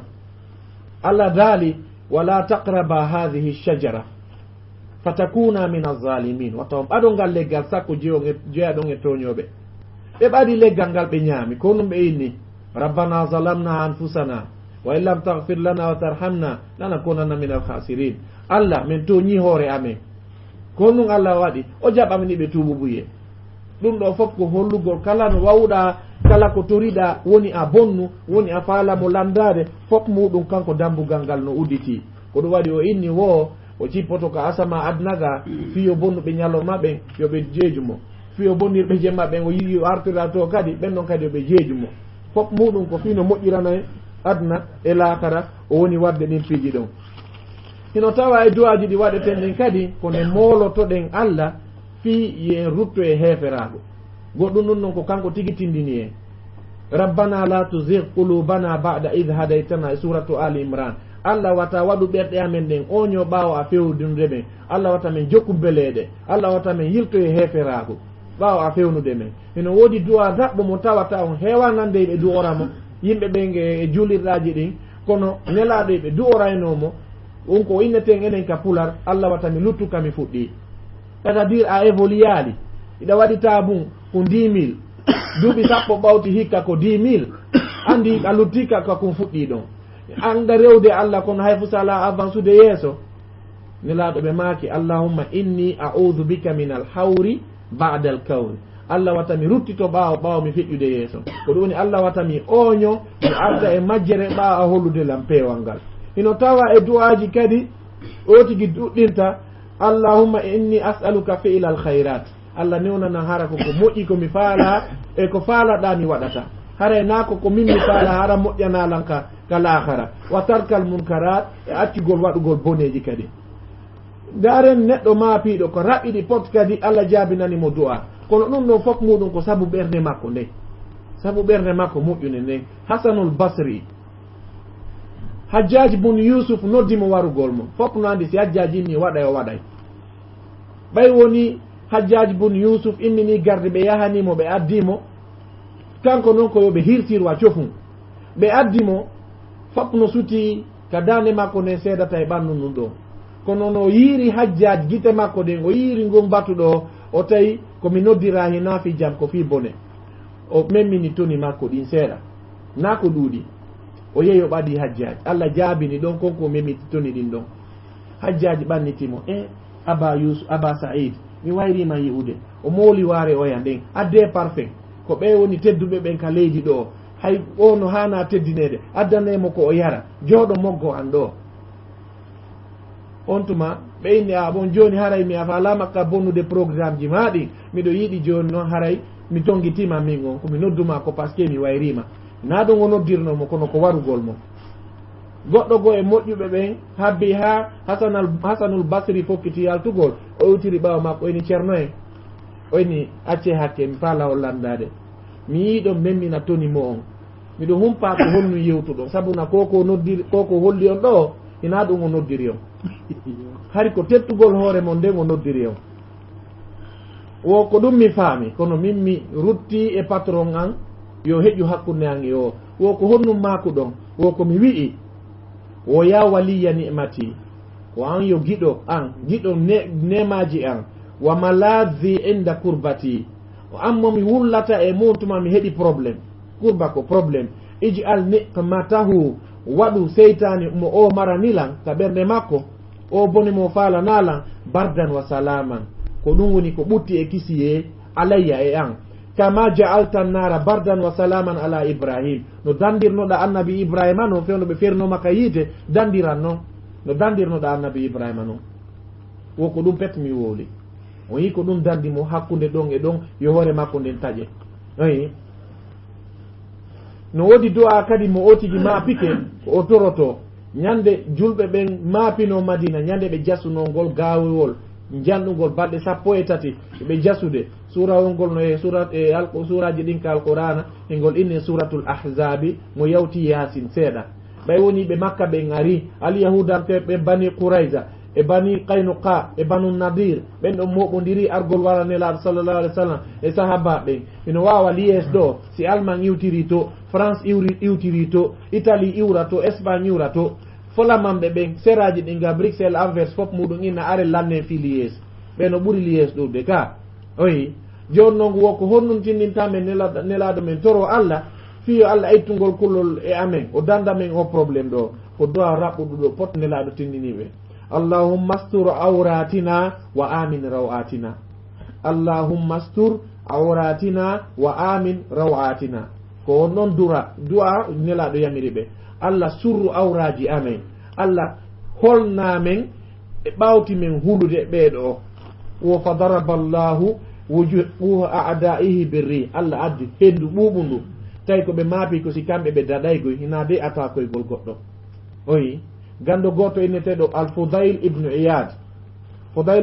Allah daali wala taqraba hadhihi shajara fatakuna min alzalimin watta ɓaɗo ngal leggal sakko jeeyaɗon e toñoɓe ɓe ɓaɗi leggal ngal ɓe ñaami ko ɗum ɓe inni rabbana zalamna anfusana wa in lam taghfir lana wa tarhamna lanakunanna min alkhasirin Allah min toñi hoore amen ko ɗum Allah waɗi o jaɓamni ɓe tuubu buye ɗum ɗo fof ko hollugol kala no wawɗa kala ko toriɗa woni a bonnu woni a faalamo landade fof muɗum kanko dambugal ngal no udditi ko ɗum waɗi o inni wo o cippoto ko asama adnaga fiyo bonnuɓe ñaloma ɓen yoɓe jeejumo fiyo bonnirɓe jemma ɓen o yii o artira to kadi ɓen ɗon kadi yoɓe jeejumo fof muɗum ko fino moƴƴirana adna e laakara o woni wadde ɗin piiji ɗon hino tawa e duwaji ɗi waɗeten ɗin kadi kone molotoɗen Allah fi yen rutto e heferago goɗɗum ɗum noon ko kanko tigitindini en rabbana la tuzigh qulubana ba'da id hadaytana e suratu ali imran Allah wata waɗu ɓerɗe amen ɗen oño ɓaawo a fewnude men Allah wata men jokku beleɗe Allah wata men yilto e heferago ɓaawo a fewnude men eno woodi duwa daɓɓo mo tawata on hewanande ɓe du'oramo yimɓe ɓen e julirɗaji ɗin kono nelaɗo ɓe du'oraynomo on ko inneten enen ka pular Allah wata mi luttuka mi fuɗɗi c'est à dire a évoluali iɗa waɗi tabum ko 10 000 duuɓi sappo ɓawti hikka ko 10 000 andi a luttika kakum fuɗɗi ɗon anda rewde Allah kono hay fu sala avance ude yeeso nelaɗo ɓe maaki allahumma inni a'udhu bika min alhawri ba'da alkawri Allah wata mi ruttito ɓaawo mi feƴƴude yeeso ko ɗum woni Allah wata mi oño mi arda e majjere ɓaawa a hollude lam peewal ngal hino tawa e du'aji kadi o tigi ɗuɗɗinta allahumma inni as'aluka fi'la alkhairat Allah newnana hara ko moƴƴi ko mi faala e ko faalaɗa mi waɗata hara nako ko min mi faala hara moƴƴanalanka ka lahara wa tarkal munkarat e accugol waɗugol boneji kadi ndaren neɗɗo maapiɗo ko raɓɓiɗi pot kadi Allah jaabinani mo du'a kono ɗum ɗo fof muɗum ko sabu ɓernde makko nde sabu ɓernde makko moƴƴune nden hasanul basri hajjaji bun yusuf noddimo warugol mo fof no andi si hajjaji inni waɗay o waɗay ɓay woni hajjaji bun yusuf immini garde ɓe yahanimo ɓe addimo kanko noon ko yoɓe hirtirwa cofum ɓe addimo fof no suti ka dande makko nden seedata e ɓandu num ɗo kono no yiiri hajjaji guite makko ɗen o yiiri ngon batuɗo o tawi komi noddira hina fi jam ko fi bone o memmini toni makko ɗin seeɗa na ko ɗuuɗi o yehi o ɓaɗi hajjaji Allah jaabini ɗon konko memiti toni ɗin ɗon hajjaji ɓannitimo aba saïd mi wayrima yi'ude o mooli waare oya nden adde parfait ko ɓe woni tedduɓe ɓen ka leydi ɗo hay o no hana teddinede addanemo ko o yara jooɗo moggo an ɗo on tuma ɓe inni a bon joni haray mi afa alamakka bonnude programme ji maɗi miɗo yiɗi joni noon haray mi tongitima min on komi nodduma ko par ce que mi wayrima na ɗum o noddirnomo kono ko warugol mo goɗɗo go e moƴƴuɓe ɓen habbi ha hasanul basri fokkiti yaltugol o utiri ɓawa makko oyni ceerno en oyni acce hakke mi faala o landade mi yiiɗo memmina toni mo on miɗo humpa ko honnu yewtuɗo sabuna koko holli on ɗo ina ɗum o noddiri on hari ko tettugol hoore mon nden o noddiri on wo ko ɗum mi faami kono min mi rutti e patron an yo heƴu hakkunde an e o wo ko honnum maako ɗon wo komi wi'i wo ya waliya ni'mati ko an yo giɗo an giɗo nemaji an wa maladhi inda kurbati o an momi wullata e montuma mi heɗi probléme kurba ko probléme ij'al niqmatahu waɗu seytani mo o maranilan ka ɓernde makko o bone mo faalanalan bardan wa salaman ko ɗum woni ko ɓutti e kisiye alayya e an kama ja'alta an-nara bardan wa salaman ala Ibrahim no dandirnoɗa annabi Ibrahima no fewno ɓe fernoma ka yiite dandiran noon no dandirnoɗa annabi Ibrahima noon wo ko ɗum pet mi wowli o yi ko ɗum dandimo hakkude ɗon e ɗon yo hoore makko nden taƴe ayi no wodi du'a kadi mo otigi maapike ko o toroto ñande julɓe ɓen maapino Madina ñande ɓe jasunolngol gaawol janɗugol balɗe 13 ɓe jasude surawol ngol no e suraji ɗin ka alqur'ana e ngol inni suratul ahzabi mo yawti yasin seeɗa ɓay woni ɓe makka ɓen ari alyahudanɓe ɓe bani qourayza e bani qaynuqa e banu nadir ɓen ɗon moɓodiri argol wara nelaɗo sallllahu alih w sallam e sahaba ɓen ino wawa liyes ɗo si allemagne iwtiri to france iwtiri to italie iwra to espagne iwra to folamanɓe ɓen seraji ɗin ga Bruxelles Anvers fof muɗum inna are lanne fi liyes ɓe no ɓuuri liyes ɗurde ka oyi joni noon wo ko honnum tinnintamen nelaɗo men toro Allah fiyo Allah ittugol kullol e amen o danda men o probléme ɗo ko dowa raɓɓuɗo ɗo pot nelaɗo tindiniɓe allahumma astur awratina wa amin rawatina allahumma astur awratina wa amin rawatina ko noon du'a nelaɗo yamiri ɓe Allah surru awraji amen Allah holnamen e ɓawti men hulude ɓeeɗo o wo fa daraba llahu wujuha a'daihi birri Allah addi hendu ɓuɓundu tawi ko ɓe maapi ko si kamɓe ɓe daɗaygoy hina de ata koygol goɗɗo oyi gando goto inneteɗo al Fudayl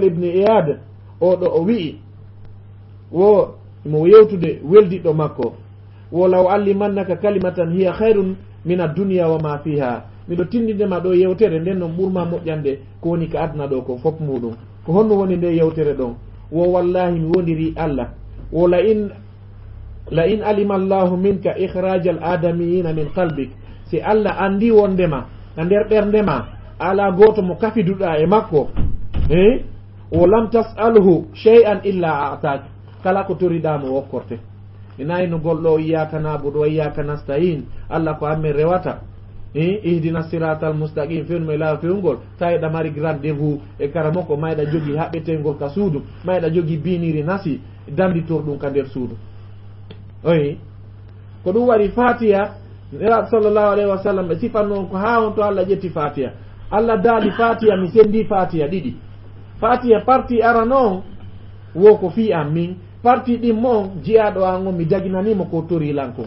ibnu Iyad oɗo o wi'i wo mo yewtude weldiɗo makko wo law allimannaka kalimatan hiya hayrun min ad-dunya wa ma fiha miɗo tindindema ɗo yewtere nden noon ɓurma moƴƴande ko woni ka aduna ɗo ko fof muɗum ko honno woni nde yewtere ɗon wo wallahi mi wondiri Allah wo la in alima allahu minka ikhraja al adamiyina min qalbik si Allah andi wondema na nder ɓerdema ala goto mo kafiduɗa e makko o lam tas'alhu shay'an illa a'tak kala ko toriɗamo wokkorte inayi no golɗo iyyaka na'budu wa iyyaka nasta'in Allah ko amen rewata ihdina siratal mustaqim fewnume laawa fewngol tawiɗa mari rendez-vous e karamo ko mayɗa jogi haɓɓetengol ka suudu mayɗa jogi biniri nasi danditor ɗum ka nder suudu oyi ko ɗum waɗi fatiha nelaɗo sallllahu alayhi wa sallam ɓe sifan noon ko ha on to Allah ƴetti fatiha Allah daali fatiha mi sendi fatiha ɗiɗi fatiha parti ara noon wo ko fi am min parti ɗin moon jiyaɗo an on mi daginanimo ko torilanko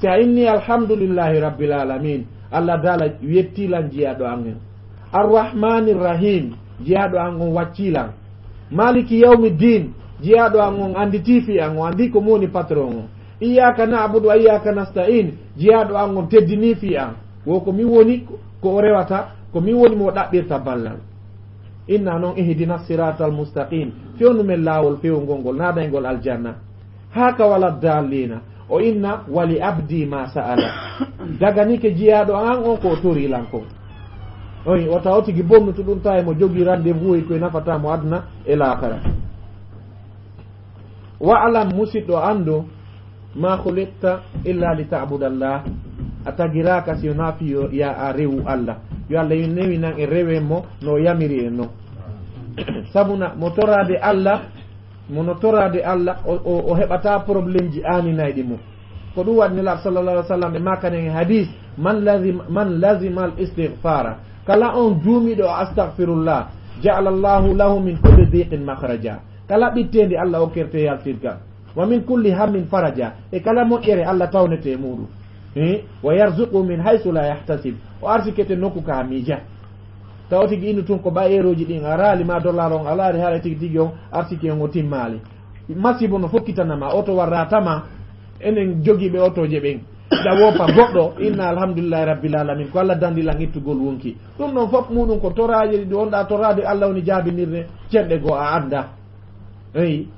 si a inni alhamdulillahi rabbil alamin Allah daala wettilan jiyaɗo an en arrahmani rrahim jiyaɗo an on waccilan maliki yawmiddin jiyaɗo an on anditi fi an o andi ko moni patron on iyyaka na'budu wa iyyaka nasta'in jiyaɗo an on teddini fi an wo ko mi woni ko o rewata ko mi woni mo ɗaɓɓirta ballal inna noon ihdina siratal mustaqim fewnumen laawol fewngol ngol naɗaygol aljanna haka wala dallina o inna wali abdi ma sa'ala dagani ke jiyaɗo an on ko torilanko oyi o taw tigi bonnutu ɗum tawi mo jogui rendez-vous koye nafatamo aduna e l'akara wa alam musidɗo andu ma khuliqta illa li ta'budallah a tagiraka si wona fiyo ya a rewu Allah yo Allah yo newi nan e rewe mo no yamiri en noon sabuna mo torade Allah mono torade Allah o heɓata probléme ji aninayɗi mum ko ɗum waɗi nelaɗo sallallah alih w sallam e makanen hadis man lazima al istighfara kala on juumiɗo astahfirullah ja'ala Allahu lahu min kulli diqin makhraja kala ɓittedi Allah o kerte yaltirga wa min kulli hammin faraja e kala moƴƴere Allah tawnete muɗum wa yarzuqu min haythu la yahtasib o arsikete nokku ka miija taw tigi inu tun ko ɓayeroji ɗin a raali ma dollar on a laari haala tigi tigi on arsike on o timmali masibo no fokkitanama oto warratama enen jogiiɓe otoje ɓen ɗa woppa goɗɗo inna alhamdulillahi rabbil alamin ko Allah dandilan ittugol wonki ɗum ɗon fof muɗum ko toraji ɗi wonɗa torade Allah woni jaabinirde cenɗe goo a anda eyi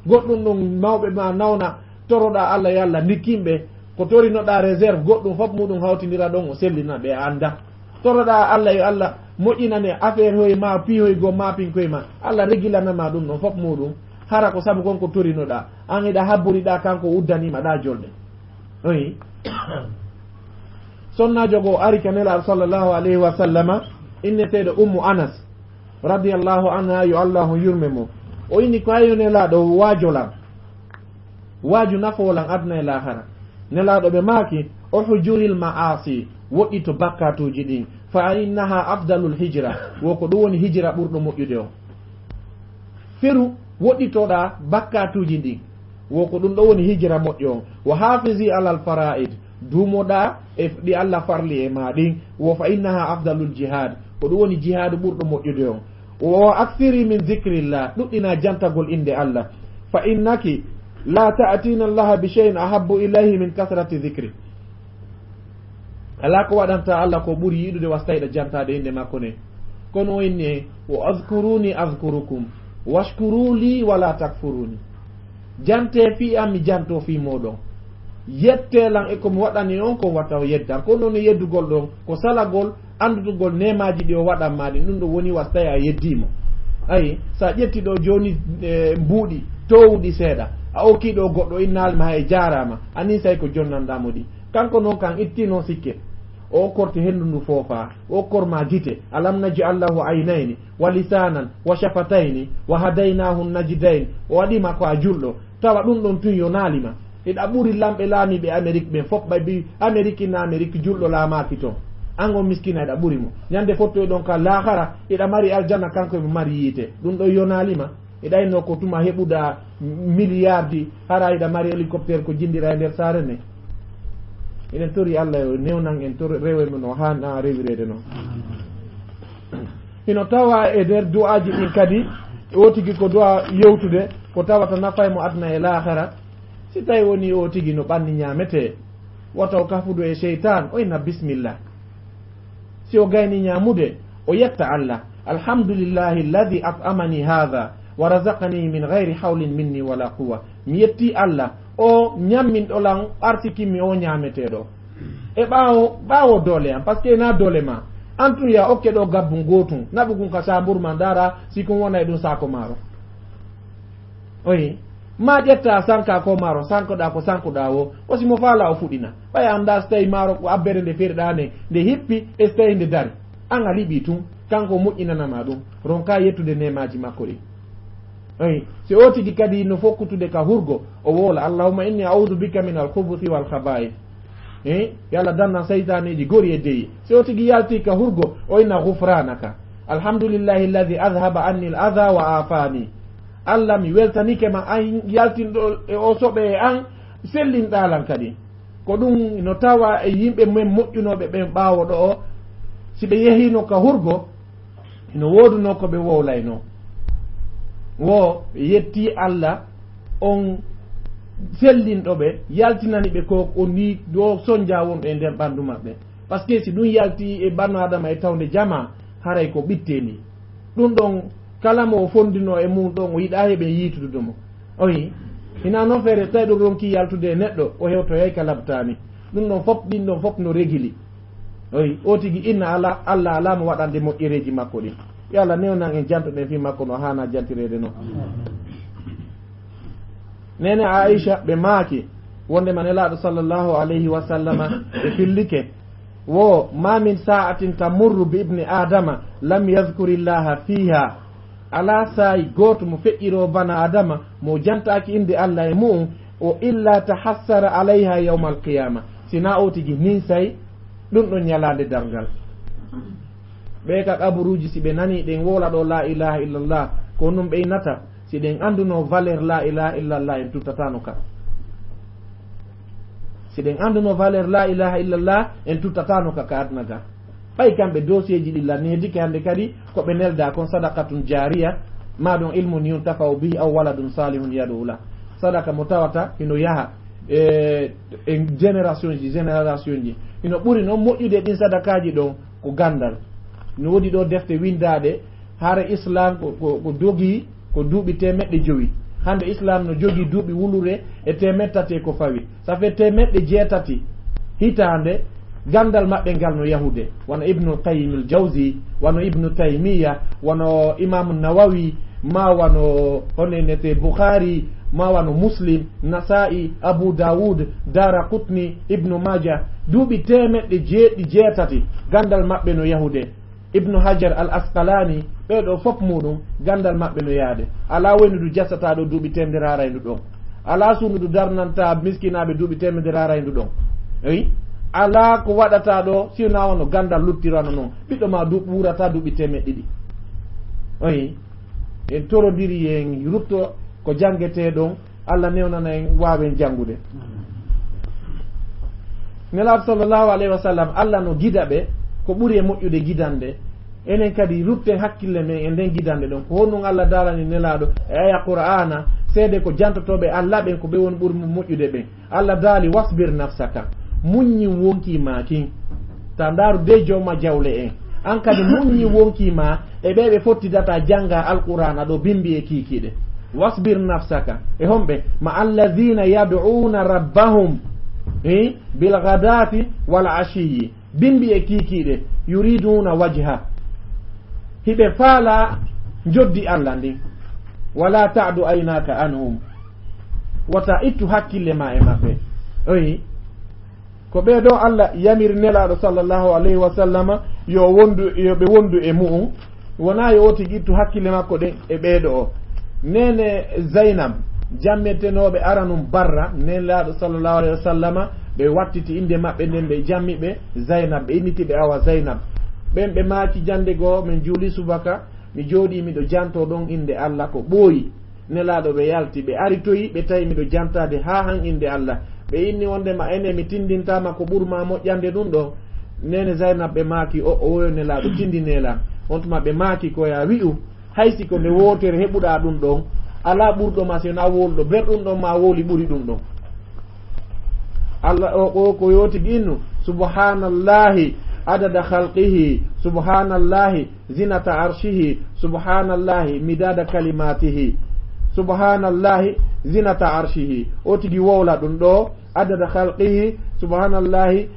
goɗɗum ɗum mawɓe ma nawna toroɗa Allah yo Allah ndikkimɓe ko torinoɗa réserve goɗɗum fof muɗum hawtidira ɗon o sellina ɓe anda toroɗa Allah yo Allah moƴƴinane affaire hoye ma pihoye goo mapinkoye ma Allah regilanama ɗum ɗon fof muɗum hara ko saabu konko torinoɗa an eɗa habboriɗa kanko uddanima ɗa jolɗe oyi sonnajo go ari ka nelaɗo sallllahu alayhi wa sallama inneteɗo ummu anas radiallahu anha yo allahu yurme mo o inni ko hayo nelaɗo wajolam waaju nafowolan adna e lahara nelaɗo ɓe maaki o hujuril ma'asi woɗɗi to bakkatuji ɗin fa innaha afdalul hijra woko ɗum woni hijra ɓurɗo moƴƴude o feru woɗɗitoɗa bakkatuji ɗin woko ɗum ɗo woni hijra moƴƴo on wa hafisi alal fara'id dumoɗa e ɗi Allah farli e ma ɗin wo fa innaha afdalul jihad ko ɗum woni jihadu ɓurɗo moƴƴude on wo akthiri min zicrillah ɗuɗɗina jantagol inde Allah fa innaki la ta'tina allaha bi shay'in ahabbu ilayhi min kasrati dhikri ala ko waɗanta Allah ko ɓuri yiɗude wastayɗa jantade inde makko ne kono inni wa azkuruni azkurukum washkuru li wala takfuruni jante fi am mi janto fi moɗon yettelan e komi waɗani on ko watta o yeddan ko noon yeddugol ɗon ko salagol andudugol nemaji ɗi o waɗanmaɗi ɗum ɗo woni wastay a yeddimo ayi sa ƴetti ɗo joni mbuuɗi towuɗi seeɗa a okkiɗo goɗɗo innalma hay jarama anin say ko jonnandamo ɗi kanko noon kan itti noon sikke o korte hendu ndu foofa o korma gite alam naj'al lahu aynayni wa lisanan wa shafatayni wa hadaynahu najdayn o waɗima ko a julɗo tawa ɗum ɗon tun yo naalima eɗa ɓuri lamɓe laamiɓe Amérique ɓen fof ɓabi Amérique na Amérique julɗo laamaki toon an on miskina eɗa ɓuri mo ñande fottoy ɗon ka lahara eɗa mari aljanna kanko emo mari yiite ɗum ɗo yonalima eɗa inno ko tuma heɓuɗa milliardi hara eɗa mari hélicoptére ko jindira e nder saare ne enen tori Allah o newnan en to rewe men o hana rewirede noon hino tawa e nder du'aji ɗin kadi o tigi ko du'a yewtude ko tawata nafa mo adna e lahara si tawi woni o tigi no ɓanni ñamete wata o kafudu e cheytan o inna bisimillah si o gayni ñamude o yetta Allah alhamdulillahi alladi at'amani hadha wa razaqani min gayri hawlin minni wala quwa mi yetti Allah o ñammin ɗolan artikimmi o ñameteɗo e ɓawo doole am par ce que na doole ma antun ya okke ɗo gabbu gotum naɓugum ka sambourma dara sikon wona e ɗum sako maro oyi ma ƴetta sanka ko maro sankoɗa ko sankoɗa o osimo faala o fuɗina ɓaya anda so tawi maro ko abbere nde feeriɗane nde hippi e so tawi nde dari an a liɓi tun kanko moƴƴinanama ɗum ronka yettude nemaji makko ɗi oyi si o tigi kadi no fokkutude ka hurgo o woola allahumma inni a'udhu bika min alkhubuthi wal khaba'ith yalla danna saytaneji gori e deyi si o tigi yalti ka hurgo o inna ghufranaka alhamdulillahi alladhi adhhaba anni al adha wa afani Allah mi weltanike ma an yaltinɗo e o soɓe e an sellinɗalan kadi ko ɗum no tawa e yimɓe men moƴƴunoɓe ɓen ɓawo ɗo o si ɓe yehino ka hurgo no woduno ko ɓe wowlayno wo yetti Allah on sellinɗo ɓe yaltinani ɓe ko ni do sonja wonɓe e nder ɓandu maɓɓe par ce que si ɗum yalti e ɓandu adama e tawde jama haray ko ɓitteni ɗum ɗon kala mo fondino e mum ɗon o yiɗa heɓe yiitududomo oyi hina noon feere tawi ɗo ronki yaltude e neɗɗo o hewtoyay ka labtani ɗum ɗon fof ɗin ɗon fof no régili oyi o tigi inna Allah alamo waɗande moƴƴereji makko ɗin yo Allah newnan en jantoɗen fi makko no hana jantirede noon nene Aisha ɓe maaki wonde man elaɗo sallllahu alayhi wa sallama ɓe fillike wo ma min sa'atin tamurru bi ibni adama lam yadhkurillaha fiha ala sayi goto mo feƴƴiro bana adama mo jantaki inde Allah e mu'um o illa tahassara alayha yawma alqiyama sina o tigi nin say ɗum ɗon ñalande dargal ɓe ka kaburuji si ɓe nani ɗen wola ɗo la ilaha illallah ko num ɓe nata si ɗen anduno valeur la ilaha illallah en tuttatano ka si ɗen anduno valeur la ilaha illallah en tuttatano ka adna ga ɓay kamɓe dossier ji ɗi lannedike hande kadi koɓe nelda kon sadakatun jariya ma ɗum ilmun yuntafau bihi aw waladun salihun yaɗula sadaka mo tawata hino yaha e génération ji hino ɓuri noon moƴƴude ɗin sadakaji ɗon ko gandal no woodi ɗo defte windaɗe haare islam ko dogi ko duuɓi 100 hande islam no jogi duuɓi wulure e 100 ko fawi ça fait 6 hitande gandal maɓɓe ngal no yahude wono ibnu qayyim al jawzi wono ibnu taymiya wono imamu nawawi ma wono honenete bukhari ma wono muslim nasa'i abu dawud dara qutni ibnu maja duuɓi 6 gandal maɓɓe no yahude ibnu hajar al asqalani ɓeɗo fof muɗum gandal maɓɓe no yaade ala woni du jassata ɗo duuɓi 100 ɗon ala sunudu darnanta miskinaɓe duuɓi temedere araydu ɗon eyi ala ko waɗata ɗo sina wono gandal luttirano noon ɓiɗɗo ma ɓurata duuɓi temeɗɗiɗi eyi en torodiri en rutto ko jangete ɗon Allah newnana en wawen jangude nelaɗo sallllahu alayhi wa sallam Allah no guida ɓe ko ɓuuri e moƴƴude gidande enen kadi rutten hakkille men e nden gidande ɗon ko honnon Allah darani nelaɗo e aya qur'ana seede ko jantotoɓe Allah ɓen ko ɓe woni ɓuuri moƴƴude ɓen Allah daali wasbir nafsaka muññi wonkima kin ta ndaru de jowma jawle en an kadi muññi wonkima e ɓe fottidata janga alqur'ana ɗo bimbi e kikiɗe wasbir nafsaka e homɓe ma alladhina yad'una rabbahum bilghadati wal ashiyi bimbi e kikiɗe yuriduna wajha hiɓe faala joddi Allah ndin wala ta'du aynaka anhum wata ittu hakkille ma e maɓɓe oyi ko ɓe ɗo Allah yamiri nelaɗo sallllahu alayhi wa sallama yoɓe wondu e mu'um wona yo tigi ittu hakkille makko ɗen e ɓeeɗo o nene Zaynab jammetenoɓe aranum barra nelaɗo sallllahu alayhi wa sallama ɓe wattiti inde maɓɓe nden ɓe jammi ɓe Zaynab ɓe innitiɓe awa Zaynab ɓen ɓe maaki jande goo min juuli subaka mi jooɗi miɗo janto ɗon inde Allah ko ɓooyi nelaɗo ɓe yalti ɓe aritoyi ɓe tawi miɗo jantade ha han inde Allah ɓe inni wondema ene mi tindintama ko ɓurma moƴƴande ɗum ɗo nene Zaynab ɓe maaki o woyo nelaɗo tindinela on tuma ɓe maaki koya wi'u haysi ko nde wotere heɓuɗa ɗum ɗon ala ɓurɗo ma sina wolɗo berɗum ɗon ma woli ɓuri ɗum ɗon Allah o ko yotigi innu subhanallahi adada khalqihi subhanallahi zinata arshihi subhanallahi midada kalimatihi subhanallahi zinata arshihi o tigi wowla ɗum ɗo adada khalqihi subhanallahi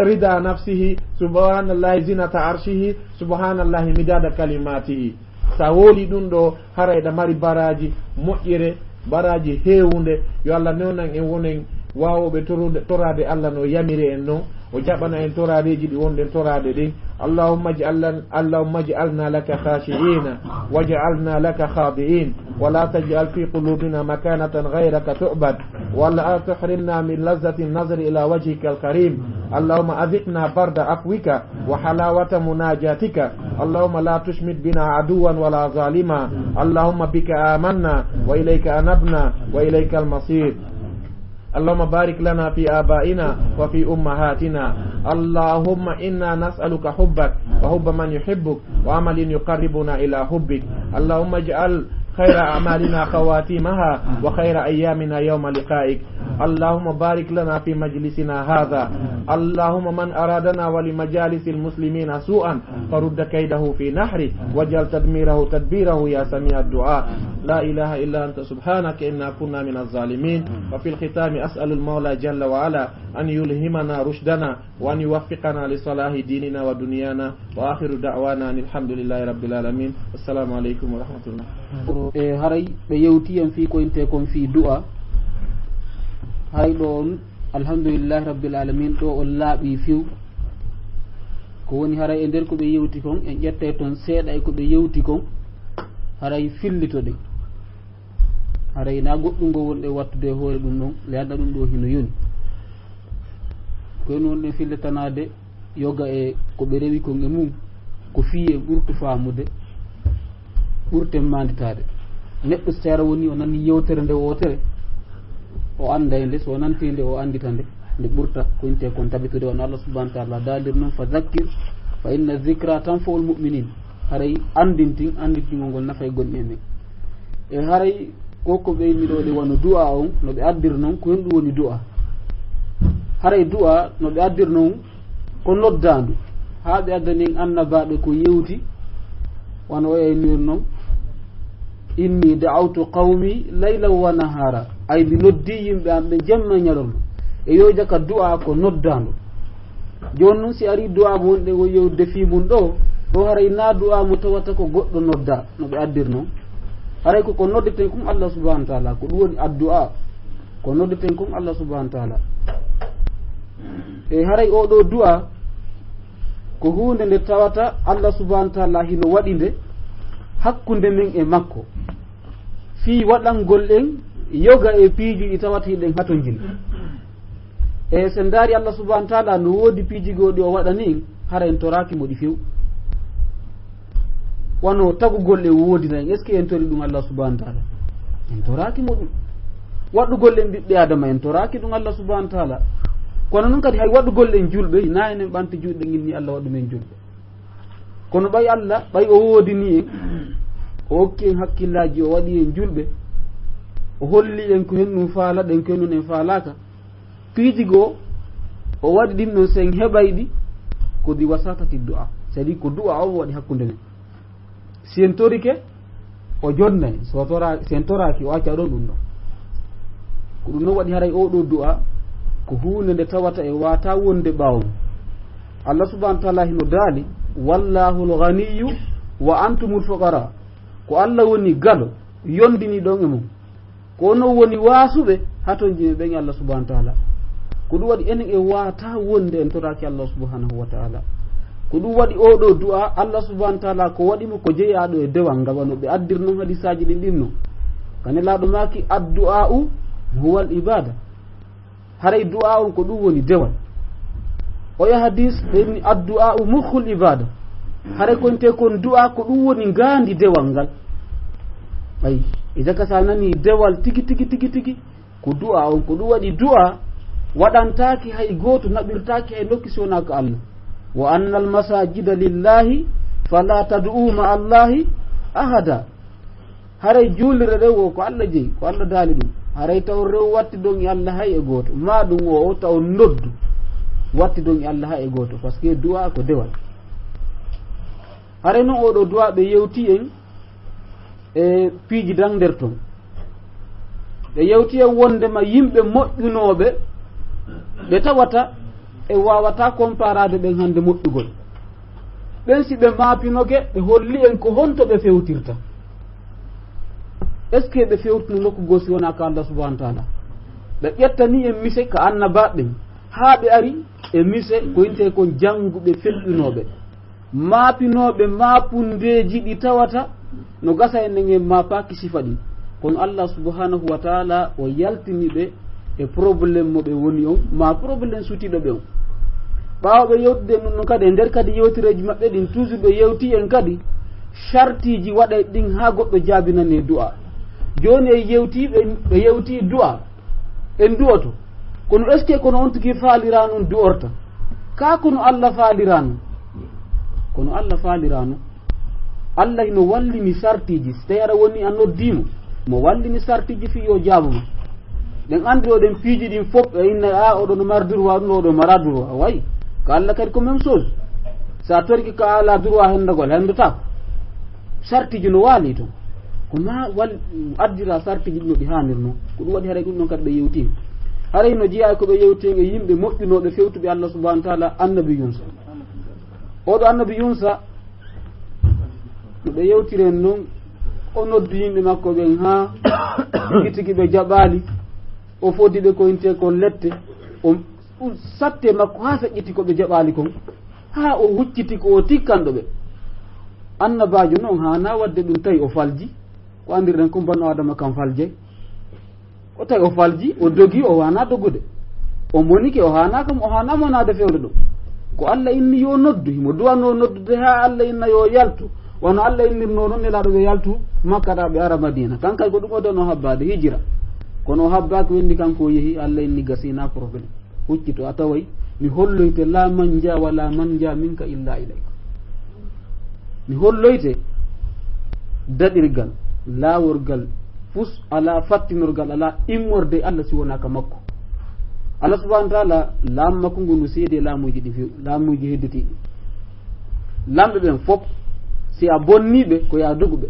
rida nafsihi subhanallahi zinata arshihi subhanallahi midada kalimatihi sa woli ɗum ɗo harayɗa mari baraji moƴƴire baraji hewunde yo Allah newnan en wonen wawoɓe torade Allah no yamiri en noon o jaɓana en toradeji ɗi wonɗen torade ɗin allahumma ij'alna laka khashi'ina waj'alna laka khadi'in wala taj'al fi qulubina makanatan ghayraka tu'bad wala tuhrimna min lazzati an-nazri ila wajhika al-karim allahumma adhiqna barda afwika wa halawata munajatika allahumma la tushmit bina aduwan wala zalima allahumma bika amanna wa ilayka anabna wa ilayka al-masir اللهم بارك لنا في آبائنا وفي أمهاتنا اللهم إنا نسألك حبك وحب من يحبك وعمل يقربنا إلى حبك اللهم اجعل خير أعمالنا خواتيمها وخير أيامنا يوم لقائك اللهم بارك لنا في مجلسنا هذا اللهم من أرادنا ولمجالس المسلمين سوءا فرد كيده في نحره واجعل تدميره تدبيره يا سميع الدعاء لا إله إلا أنت سبحانك إنا كنا من الظالمين وفي الختام أسأل المولى جل وعلا أن يلهمنا رشدنا وأن يوفقنا لصلاح ديننا ودنيانا وآخر دعوانا أن الحمد لله رب العالمين السلام عليكم ورحمة الله haray ɓe yewtiyam fi ko inte kon fi du'a hay ɗo on alhamdulillahi rabbil alamin ɗo on laaɓi few ko woni haray e nder ko ɓe yewti kon en ƴette toon seeɗa e ko ɓe yewti kon haray fillito ɗe haray na goɗɗum ngo wonɗe wattude hoore ɗum ɗon le anda ɗum ɗo hino yoni koyno wonɗen fillitanade yoga e ko ɓe rewi kon e mum ko fiye ɓurtu faamude ɓurten manditade neɗɗo seera woni o nani yewtere nde wotere o anda e nde so nanti nde o andita nde nde ɓurta ko inte kon tabitude on Allah subhanahu wa ta'ala dalir noon fa zakkir fa inna zicra tanfa'ul mu'minin haray andintingol ngol nafa e gonɗi men e haray koko ɓeymi ɗo ɗe wano du'a on no ɓe addir noon ko henɗum woni du'a haray du'a no ɓe addir noon ko noddandu ha ɓe addanin annabaɓe ko yewti wano o enir noon inni da'awtu qawmi laylan wa nahara ay mi noddi yimɓe am ɓe jamma ñalorlo e yo jaka du'a ko noddandu joni noon si ari du'a mo wonɗe o yewde fi mum ɗo haray na du'a mo tawata ko goɗɗo nodda no ɓe addir noon haray koko noddeten kum Allah subhanahu wa ta'ala ko ɗum woni addu'a ko noddeten kum Allah subhanahu wa ta'ala e haray oɗo du'a ko hunde nde tawata Allah subhanahu wa ta'ala hino waɗi nde hakkunde men e makko fi waɗangol en yoga e piiji ɗi tawatiɗen hato jil e sen daari Allah subhanahu wa ta'ala no woodi piiji goɗi o waɗa ni hara en toraki mo ɗi few wano tagugol e woodina en est ce que en tori ɗum Allah subhanahu wa ta'ala en toraki mo ɗum waɗugol en ɓiɓɓe adama en toraki ɗum Allah subhanahu wa ta'ala kono noon kadi hay waɗugol en julɓe na enen ɓanta juuɗe ginni Allah waɗu men julɓe kono ɓay Allah ɓay o woodini en o hokki en hakkillaji o waɗi en julɓe o holli en ko hen ɗum faalaɗen ko hen ɗum en faalaka piiji goo o waɗi ɗin ɗon sen heɓay ɗi ko di wasatati du'a c'est à dire ko du'a o waɗi hakkude men si en torike o jonna en si en toraki o acca ɗon ɗum ɗon ko ɗum noon waɗi haray oɗo du'a ko hunde nde tawata e wata wonde ɓaawo Allah subhanahu wa ta'ala hino daali wallahu lganiyu wa antumul fuqara ko Allah woni galo yondini ɗon e mum ko non woni waasuɓe haton jimi ɓen Allah subhanahu wa ta'ala ko ɗum waɗi enen e wata wonde en toraki Allah subhanahu wa ta'ala ko ɗum waɗi oɗo du'a Allah subhanahu wa ta'ala ko waɗimo ko jeeyaɗo e dewal ngam no ɓe addirno hadisaji ɗin ɗinno kanelaɗo maki addu'a'u huwa al ibada haray du'a on ko ɗum woni dewal o ya hadis ɓeni addu'a'u mukhul ibada haray konte kon du'a ko ɗum woni ngandi dewal ngal ay e jaka sa nani dewal tigi tigi ko du'a on ko ɗum waɗi du'a waɗantaki hay goto naɓirtaki hay nokki sona ko Allah wa anna al masajida lillahi fala tad'u ma allahi ahada haray julire rewo ko Allah jeyi ko Allah daali ɗum haray taw rew watti don e Allah hay e goto ma ɗum o taw noddu watti don e Allah hay e goto par ce que du'a ko dewal haray noon oɗo du'a ɓe yewti en e piiji dan nder ton ɓe yewti en wondema yimɓe moƴƴunoɓe ɓe tawata e wawata comparade ɓen hande moƴƴugol ɓen si ɓe maapinoke ɓe holli en ko honto ɓe fewtirta est ce que ɓe fewtino nokku gosi wona ka Allah subhanahu wa ta'ala ɓe ƴettani en mise ka annabaɓen ha ɓe ari e mise ko inte kon janguɓe felɗunoɓe maapinoɓe maapundeji ɗi tawata no gasa en en mapaki sifa ɗin kono Allah subhanahu wa ta'ala o yaltini ɓe e probléme mo ɓe woni on ma probléme sutiɗo ɓe on ɓawɓe yewtude ɗum ɗum kadi e nder kadi yewtireji maɓɓe ɗin toujours ɓe yewti en kadi chartiji waɗa ɗin ha goɗɗo jaabinane du'a joni e yewti ɓe yewti du'a en du'oto kono est ce que kono on tigi faalira non du'orta ka kono Allah faalirano kono Allah faalirano Allah no wallini sartiji so tawi aɗa woni a noddimo mo wallini sartiji fi yo jaabuma ɗen andi oɗen piiji ɗin fof e inna a oɗo no mari droit ɗum oɗo mara droit wayi ko Allah kadi ko même chose sa torki ko ala droit hendagol hendotako sartiji no waali toon ko ma addira sartiji ɗi no ɗi hanirno ko ɗum waɗi haray ɗum ɗon kadi ɓe yewtima haray no jeeya koɓe yewtege yimɓe moƴƴunoɓe fewtuɓe Allah subhanahu wa ta'ala annabi Yunsa oɗo annabi Yunsa no ɓe yewtiren noon o noddu yimɓe makko ɓen ha tigi tigi ɓe jaɓali o foddi ɓe koyinte kon lette o satte makko ha feƴƴiti koɓe jaɓali kon ha o hucciti ko o tikkanɗo ɓe annabajo noon hana wadde ɗum tawi o falji ko andirɗen ko banno adama kam falje o tawi o falji o dogi o hana dogude o monike o hana kam o hana monade fewde ɗum ko Allah inni yo noddu himo duwano noddude ha Allah inna yo yaltu wono Allah innirno noon nelaɗo ɓe yaltu makkata ɓe ara madina kankay ko ɗum odono habbade hijira kono o habbaki wendi kanko o yeehi Allah inni gasina probléme huccito a taway mi holloyte la manja wala manja minka illa ilayka mi holloyte daɗirgal laworgal fus ala fattinorgal ala immorde Allah si wonaka makko Allah subhanahu wa ta'ala laam makko ngu no seedi laamuji ɗi few laamuji hedditiɗi lamɓe ɓen fof si a bonniɓe ko ya doguɓe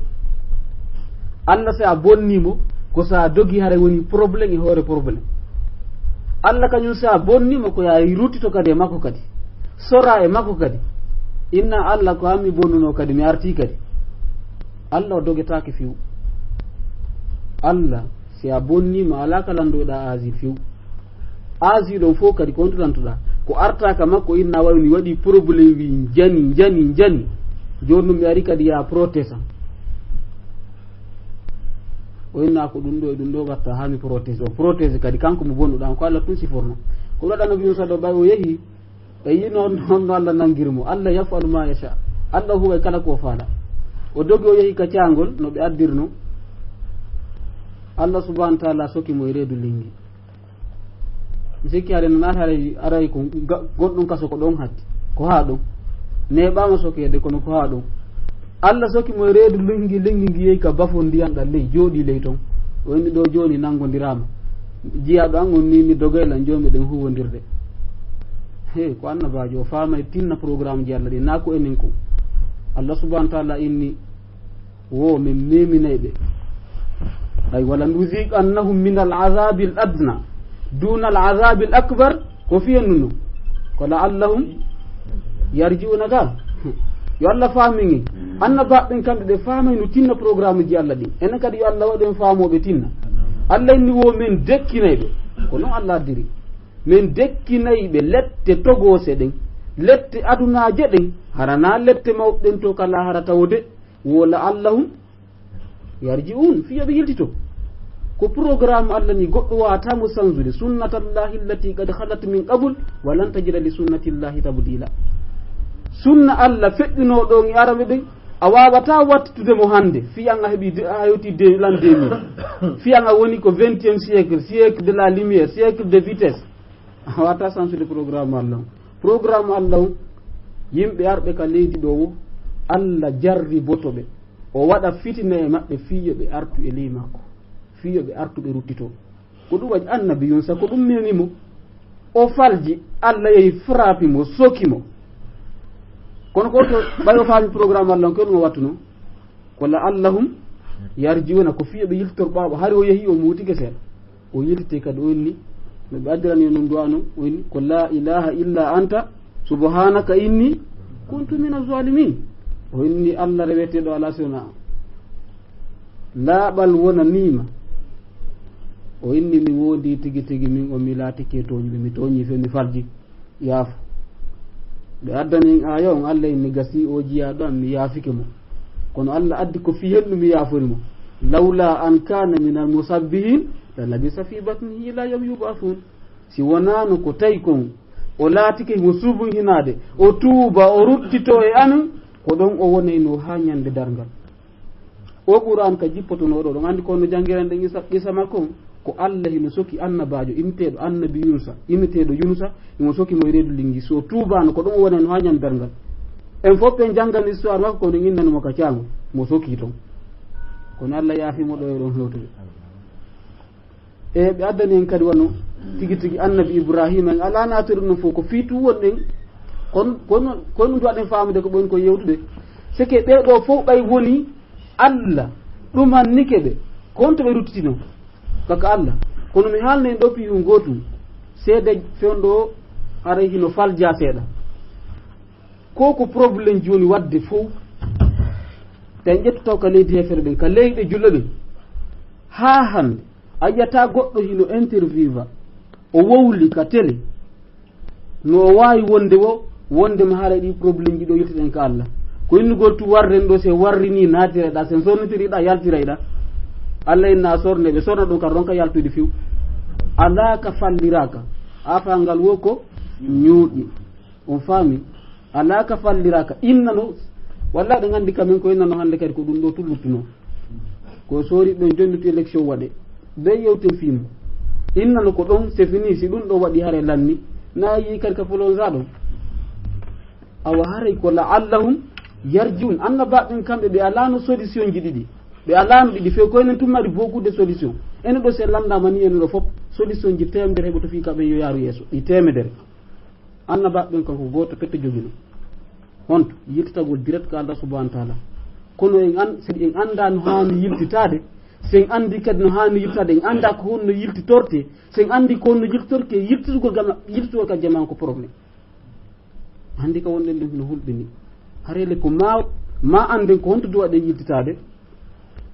Allah si a bonnimo ko sa dogi hara woni probléme e hoore probléme Allah kañum sa bonnimo ko ya ruttito kadi e makko kadi sora e makko kadi inna Allah ko hammi bonnuno kadi mi arti kadi Allah o dogetake few Allah si a bonnima ala ka landoɗa asi few asi ɗon fof kadi ko ontuɗantuɗa ko artaka makko inna wayni waɗi probléme wi jani joni ɗum ɓe ari kadi ya protestant o inna ko ɗum ɗo e ɗum ɗo gatta hami protége o protége kadi kanko mo bonnuɗa ko Allah tun siforno ko ɗaɗa nabi Musa ɗo ɓay o yeehi ɓe yi noon no Allah nangirmo Allah yafalu ma yasha Allah huwa kala ko faala o dogi o yeehi ka caangol no ɓe addirno Allah subhanahu wa ta'ala soki mo e reedu lingi mi sikki haɗe no naata aray ko goɗɗum kaso ko ɗon hatti ko haa ɗon neɓama sokede kono ko haa ɗon Allah soki mo e reedu lingi ngi yehi ka bafo ndiyam ɗam ley jooɗi ley toon o inni ɗo joni nangodirama jiyaɗo an on ni mi dogayla jomi ɗen huwodirde he ko annabajo o faama tinna programme ji Allah ɗi na ko enen ko Allah subhanahu wa ta'ala inni wo min meminayɓe ay wala nuzik annahum min al azabi al adna duna al azabi al akbar ko fiyennuno ko la'allahum yarji'una ga yo Allah faamingi annabaɓen kamɓe ɓe faamay no tinna programme ji Allah ɗi enen kadi yo Allah waɗen faamoɓe tinna Allah inni wo min dekkinayɓe ko noon Allah addiri min dekkinayɓe lette togose ɗen lette adunaje ɗen harana lette mawɗen to kala hara tawde wo la'allahum yarji'un fiyoɓe yiltito ko programme Allah ni goɗɗo watamo sanzude sunnatallahi allati qad khalat min qabl wa lan tajida li sunnatillahi tabdila sunna Allah feɗɗinoɗon e araɓe ɗen a wawata wattude mo hande fiyan a heeɓi a yewti l'an 2000 fiyan a woni ko 20e siècle de la lumière siècle de vitesse a wata sansude programme Allah yimɓe arɓe ka leydi ɗo wo Allah jarri botoɓe o waɗa fitina e maɓɓe fiyoɓe artu e ley makko fiyoɓe artu ɓe ruttito ko ɗum waɗi annabi Yunsa ko ɗum menimo o falji Allah yehi frappi mo sokimo kono ko to ɓayo faami programme Allah ko ɗum o wattuno ko la'allahum yarjiuna ko fiyoɓe yiltorɓaɓo hari o yeehi o muutike seeɗa o yiltite kadi o inni no ɓe addirani non duwano o inni ko la ilaha illa anta subhanaka inni kuntu min azalimin o inni Allah reweteɗo ala sona laaɓal wona nima o inni mi woodi tigi tigi min o mi laatike toñuɓe mi toñi fe mi farji yaafo ɓe addani en aya on Allah inni gasi o jiyaɗo am mi yaafike mo kono Allah addi ko fi henɗu mi yaafori mo lawla an kana min al musabbihin la labisa fi batnihi ila yawmi yub'athun si wonano ko tawi kon o laatike mo subu hinade o tuuba o ruttito e amen ko ɗon o wonayno ha ñande dargal o Qur'an ka jippotonoɗo ɗon andi kono jangiran ɗen isa makko ko Allah hino soki annabajo imteɗo annabi imteɗo Yunusa imo soki mo reedu lingi so tubano ko ɗon o wonayno ha ñande dargal en fof ɓe jangan histoire makko kono innanimo ka caango mo soki toon kono Allah yaafimo ɗo e ɗon hewtude e ɓe addani en kadi wano tigi tigi annabi Ibrahima en ala natiri ɗum fof ko fiitu wonɗen kono ɗum duwaɗen famude ko ɓoni ko yewtude seke ɓeɗo fof ɓay woni Allah ɗumannike ɓe kon to ɓe ruttitino kaka Allah kono mi haalna en ɗo piihu gotum seede fewɗo aray hino falja seeɗa ko probléme joni wadde fof ten ƴettotaw ka leydi hefere ɗen ka leyɗe julla ɗen ha hande a yiyata goɗɗo hino interviva o wowli ka télé no o wawi wondema haara ɗi probléme ji ɗo yettiɗen ka Allah ko innugol tu warren ɗo se warrini naatireɗa sen sornotiriɗa yaltirayɗa Allah inna sorne ɓe sorna ɗum kadi ronka yaltude fiw ala ka falliraka afangal wo ko ñuuƴi on faami ala ka falliraka innano walla ɗe gandi kamen ko innano hande kadi ko ɗum ɗo tulluttuno ko sori ɗon jonnutu élection waɗe ɓe yewten fiimo innano ko ɗon c'est fini si ɗum ɗo waɗi haare lanni na yi kadi ka folonza ɗon awa haray ko la'allahum yarjiun annabaɓen kamɓe ɓe alano solution ji ɗiɗi ɓe alano ɗiɗi few ko enen tummaɗi beaucoup de solution enen ɗo se landama ni enen ɗo fof solution ji temedere heɓo to fi kaɓe yo yaaru yeeso ɗi temedere annabaɓen kanko goto pette jogino honto yiltitagol direct ka Allah subhanahu wa ta'ala kono en anda no hani yiltitade sen andi kadi no hani yiltade en anda ko honno yiltitorte sen andi ko honno yiltitorke yiltitugol ka jaman ko probléme handi ka wonɗen ɗum no hulɓini harele ko ma anden ko honto duwaɗen yiltitade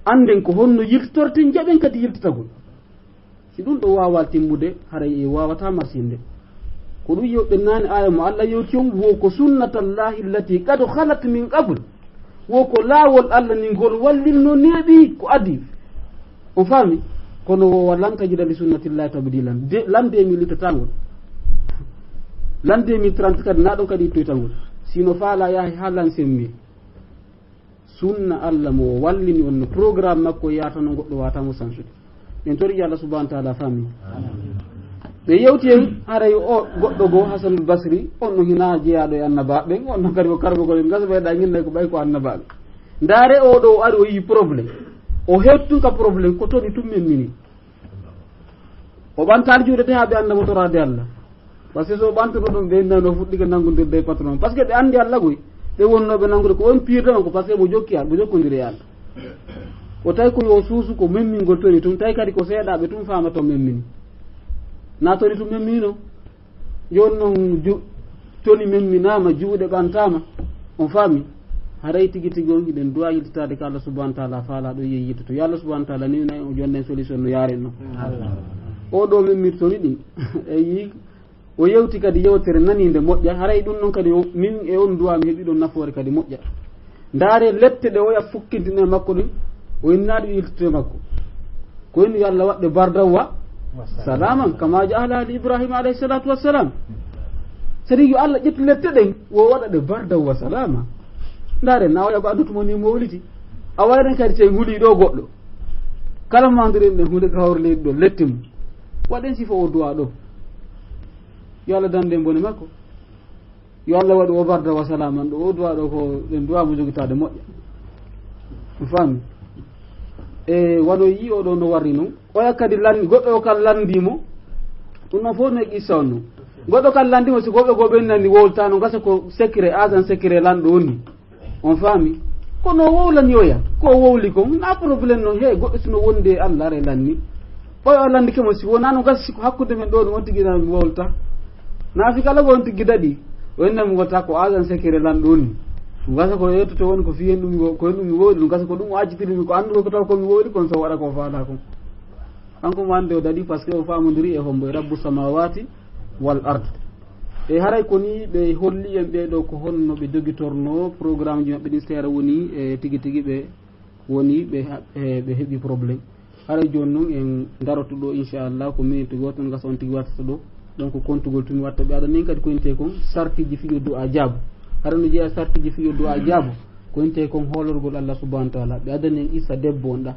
anden ko honno yiltitorten jaɓen kadi yiltitagol si ɗum ɗo wawal timmude haray e wawata marsinde ko ɗum yewɓe nani aya mo Allah yewti on wo ko sunnatallahi allati qad khalat min qabl wo ko laawol Allah ni ngol wallilno neeɓi ko adi o faami kono wo lan tajida li sunnatillahi tabdilan de lan 2000 tangol lan 2030 kadi na ɗon kadi toytangol sino faala yahi ha lan semmi sunna Allah mo wallini on no programme makko yatano goɗɗo watamo sansude en tori Allah subhanahu wa ta'ala faami ɓe yewti en haray o goɗɗo goo Hasanul Basri on no hina jeeyaɗo e annabaɓe on no kadi ko karɓe ko gasa ɓeyɗa ñinnayi ko ɓay ko annabaɓe ndaare oɗo o ari o yi probléme o hettu ka probléme ko toɗi tummen mini o ɓantal juuɗe te ha ɓe anda motorade Allah par ce que so ɓantuɗo ɗum ɓe nano fuɗɗike nangodirde e patron par ce que ɓe andi Allah goy ɓe wonnoɓe nangude ko won pirdema ko par ce que mo jokki al mo jokkodiri e Allah o tawi ko yo suusu ko memmingol toni tum tawi kadi ko seeɗaɓe tum fama to memmini na toni tum memmino joni noon toni memminama juuɗe ɓantama on faami haray tigi tigi on hiɗen duwa yiltitade ko Allah subhanahu wa ta'ala faala ɗo yeyyita to yo Allah subhanahu wa ta'ala niwna o jonnen solution no yaren noon oɗo memmirtoni ɗin eyi o yewti kadi yewtere naninde moƴƴa haray ɗum noon kadi min e on duwa mi heeɓi ɗon nafoore kadi moƴƴa ndaare lette ɗe oya fukkintine makko ɗum o innaɗo yiltite makko ko woni yo Allah waɗɗe bardawa salaman kama jaala ali ibrahima alayhi salatu wassalam sadi yo Allah ƴetti lette ɗen wo waɗa ɗe bardawa salama ndaare na oya ko addutumo ni mowliti a wayren kadi te huuli ɗo goɗɗo kala mandiren ɗen hunde kawre leydi ɗo letti mum waɗen sifa o duwa ɗo yo Allah dande bone makko yo Allah waɗi o barda wa salaman ɗo o duwa ɗo ko ɗen duwamo jogitade moƴƴa mi faami e waɗo yi oɗo no warri noon oya kadi landi goɗɗo o kal landimo ɗum noon fof no qissa on noon goɗɗo kal landimo si goɓe go ɓennandi wowltano gasa ko secret agent secret lanɗo woni on faami kono wowlani oya ko wowli kon na probléme noon he goɗɗo sino wondi e Allah ara lanni ɓoy o landikemo si wonano gasa siko hakkude men ɗo ɗum on tigui mi wowlta naafi kala ko on tigui daɗi o innami gotta ko agent secret lanɗo woni ɗum gasa ko yettoto woni ko fiyen ɗum ko hen ɗum mi wowli ɗum gasa ko ɗum o accitirimi ko anduɗo ko taw komi wowli kono so waɗa ko faala kon kanko mo hande o daɗi par ce que o famodiri e hombo e rabbu samawati wal ard e haray koni ɓe holli en ɓeɗo ko honno ɓe joguitorno programme ji maɓɓe ɗin seera woni e tigui tigui ɓe woni ɓe heeɓi probléme haray joni noon en daroto ɗo inchallah ko minute goto gasa on tigui wattata ɗo donc kontugol tumi watta ɓe aɗa nin kadi koyinte kon sartiji fiyo du'a jaabu hara no jeeya sartiji fiyo du'a jaabu koyinte kon hoolorgol Allah subhanahu wa ta'ala ɓe adani en issa debbo on ɗa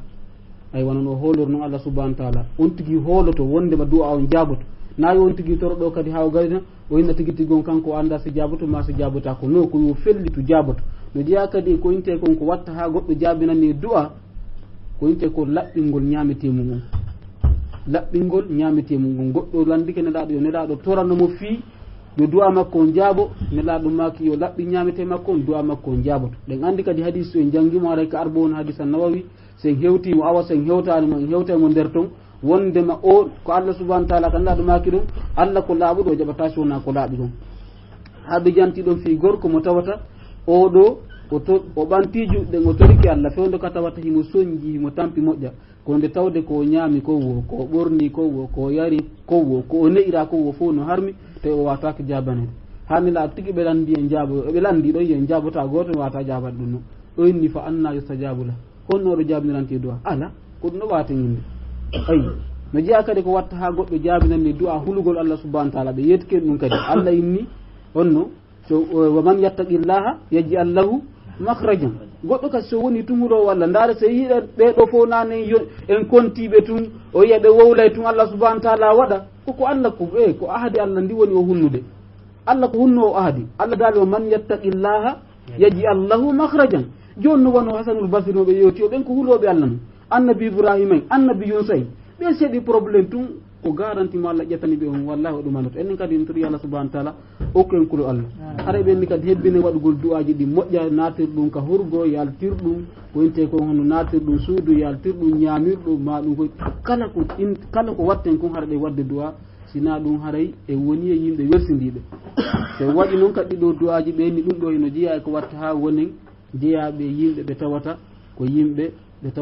ay wonon o hoolor noon Allah subhanahu wa ta'ala on tigui hooloto wondema du'a on jaaboto nayi on tigui toroɗo kadi haw garina o hinna tigui tigui on kanko o anda so jaaboto ma so jaabota ko no ko yo fellitu jaaboto no jeeya kadi koyinte kon ko watta ha goɗɗo jaabinani du'a koyinte ko laɓɓingol ñametemum on laɓɓingol ñametemum on goɗɗo landike neɗaɗo yo neɗaɗo toranomo fii yo du'a makko on jaabo neɗaɗo maki yo laɓɓi ñamete makko on du'a makko on jaaboto ɗen andi kadi hadis so en janggimo aray ko arbo on hadis an nawawi sen hewtimo awa sen hewtanimo en hewtaymo nder ton wondema o ko Allah subhanahu wa ta'ala kanɗaɗo maki ɗum Allah ko laaɓuɗo o jaɓata sowona ko laaɓi ɗon haɓe janti ɗon fi gorko mo tawata oɗo o ɓanti juɗɗen o toriki Allah fewde ka tawata himo soñji himo tampi moƴƴa ko nde tawde ko ñaami ko wo ko ɓorni ko wo ko yari ko wo ko o ne'ira ko wo fof no harmi te o wataka jabanede hanni la tigi ɓe landi en jaabo ɓe landi ɗo yen jaabota goto mi wata jabade ɗum noon o inni fa anna yustajabu la honno ɗo jabinirante du'a ala ko ɗum ɗo wata yinde ayi no jeeya kadi ko watta ha goɗɗo jabinanni du'a hulugol Allah subhanahu wa ta'ala ɓe yettiken ɗum kadi Allah inni honno so wa man yattaqillaha yaj'al lahu makhrajan goɗɗo kasi so woni tumuɗo walla ndaara so yiiɗa ɓeɗo fof nane en kontiɓe tun o yiya ɓe wowlay tun Allah subhanahu wa ta'ala waɗa koko Allah ko ahadi Allah ndi woni o hunnude Allah ko hunno o ahadi Allah daali o man yattaqillaha yaj'al lahu makhrajan joni no wano Hasanul Basri no ɓe yewti o ɓen ko huuloɓe Allah no annabi Ibrahima en annabi Yunusa en ɓe seeɗi probléme tun ko garanti mo Allah ƴettani ɓe on wallahi o ɗumanoto enen kadi en tori Allah subhanahu wa ta'ala okken kulo Allah haray ɓenni kadi hebbine waɗugol du'aji ɗi moƴƴa natir ɗum ka hurgo yaltir ɗum ko inte ko hono natir ɗum suudu yaltir ɗum ñamirɗum ma ɗum ko kala ko watten kon hara ɗe wadde du'a sina ɗum haray e woni e yimɓe wersidiɓe so waɗi noon kadi ɗo du'aji ɓenni ɗum ɗo eno jeeya ko watta ha wonen jeeyaɓe yimɓe ɓe tawata ko yimɓe ɓe tawata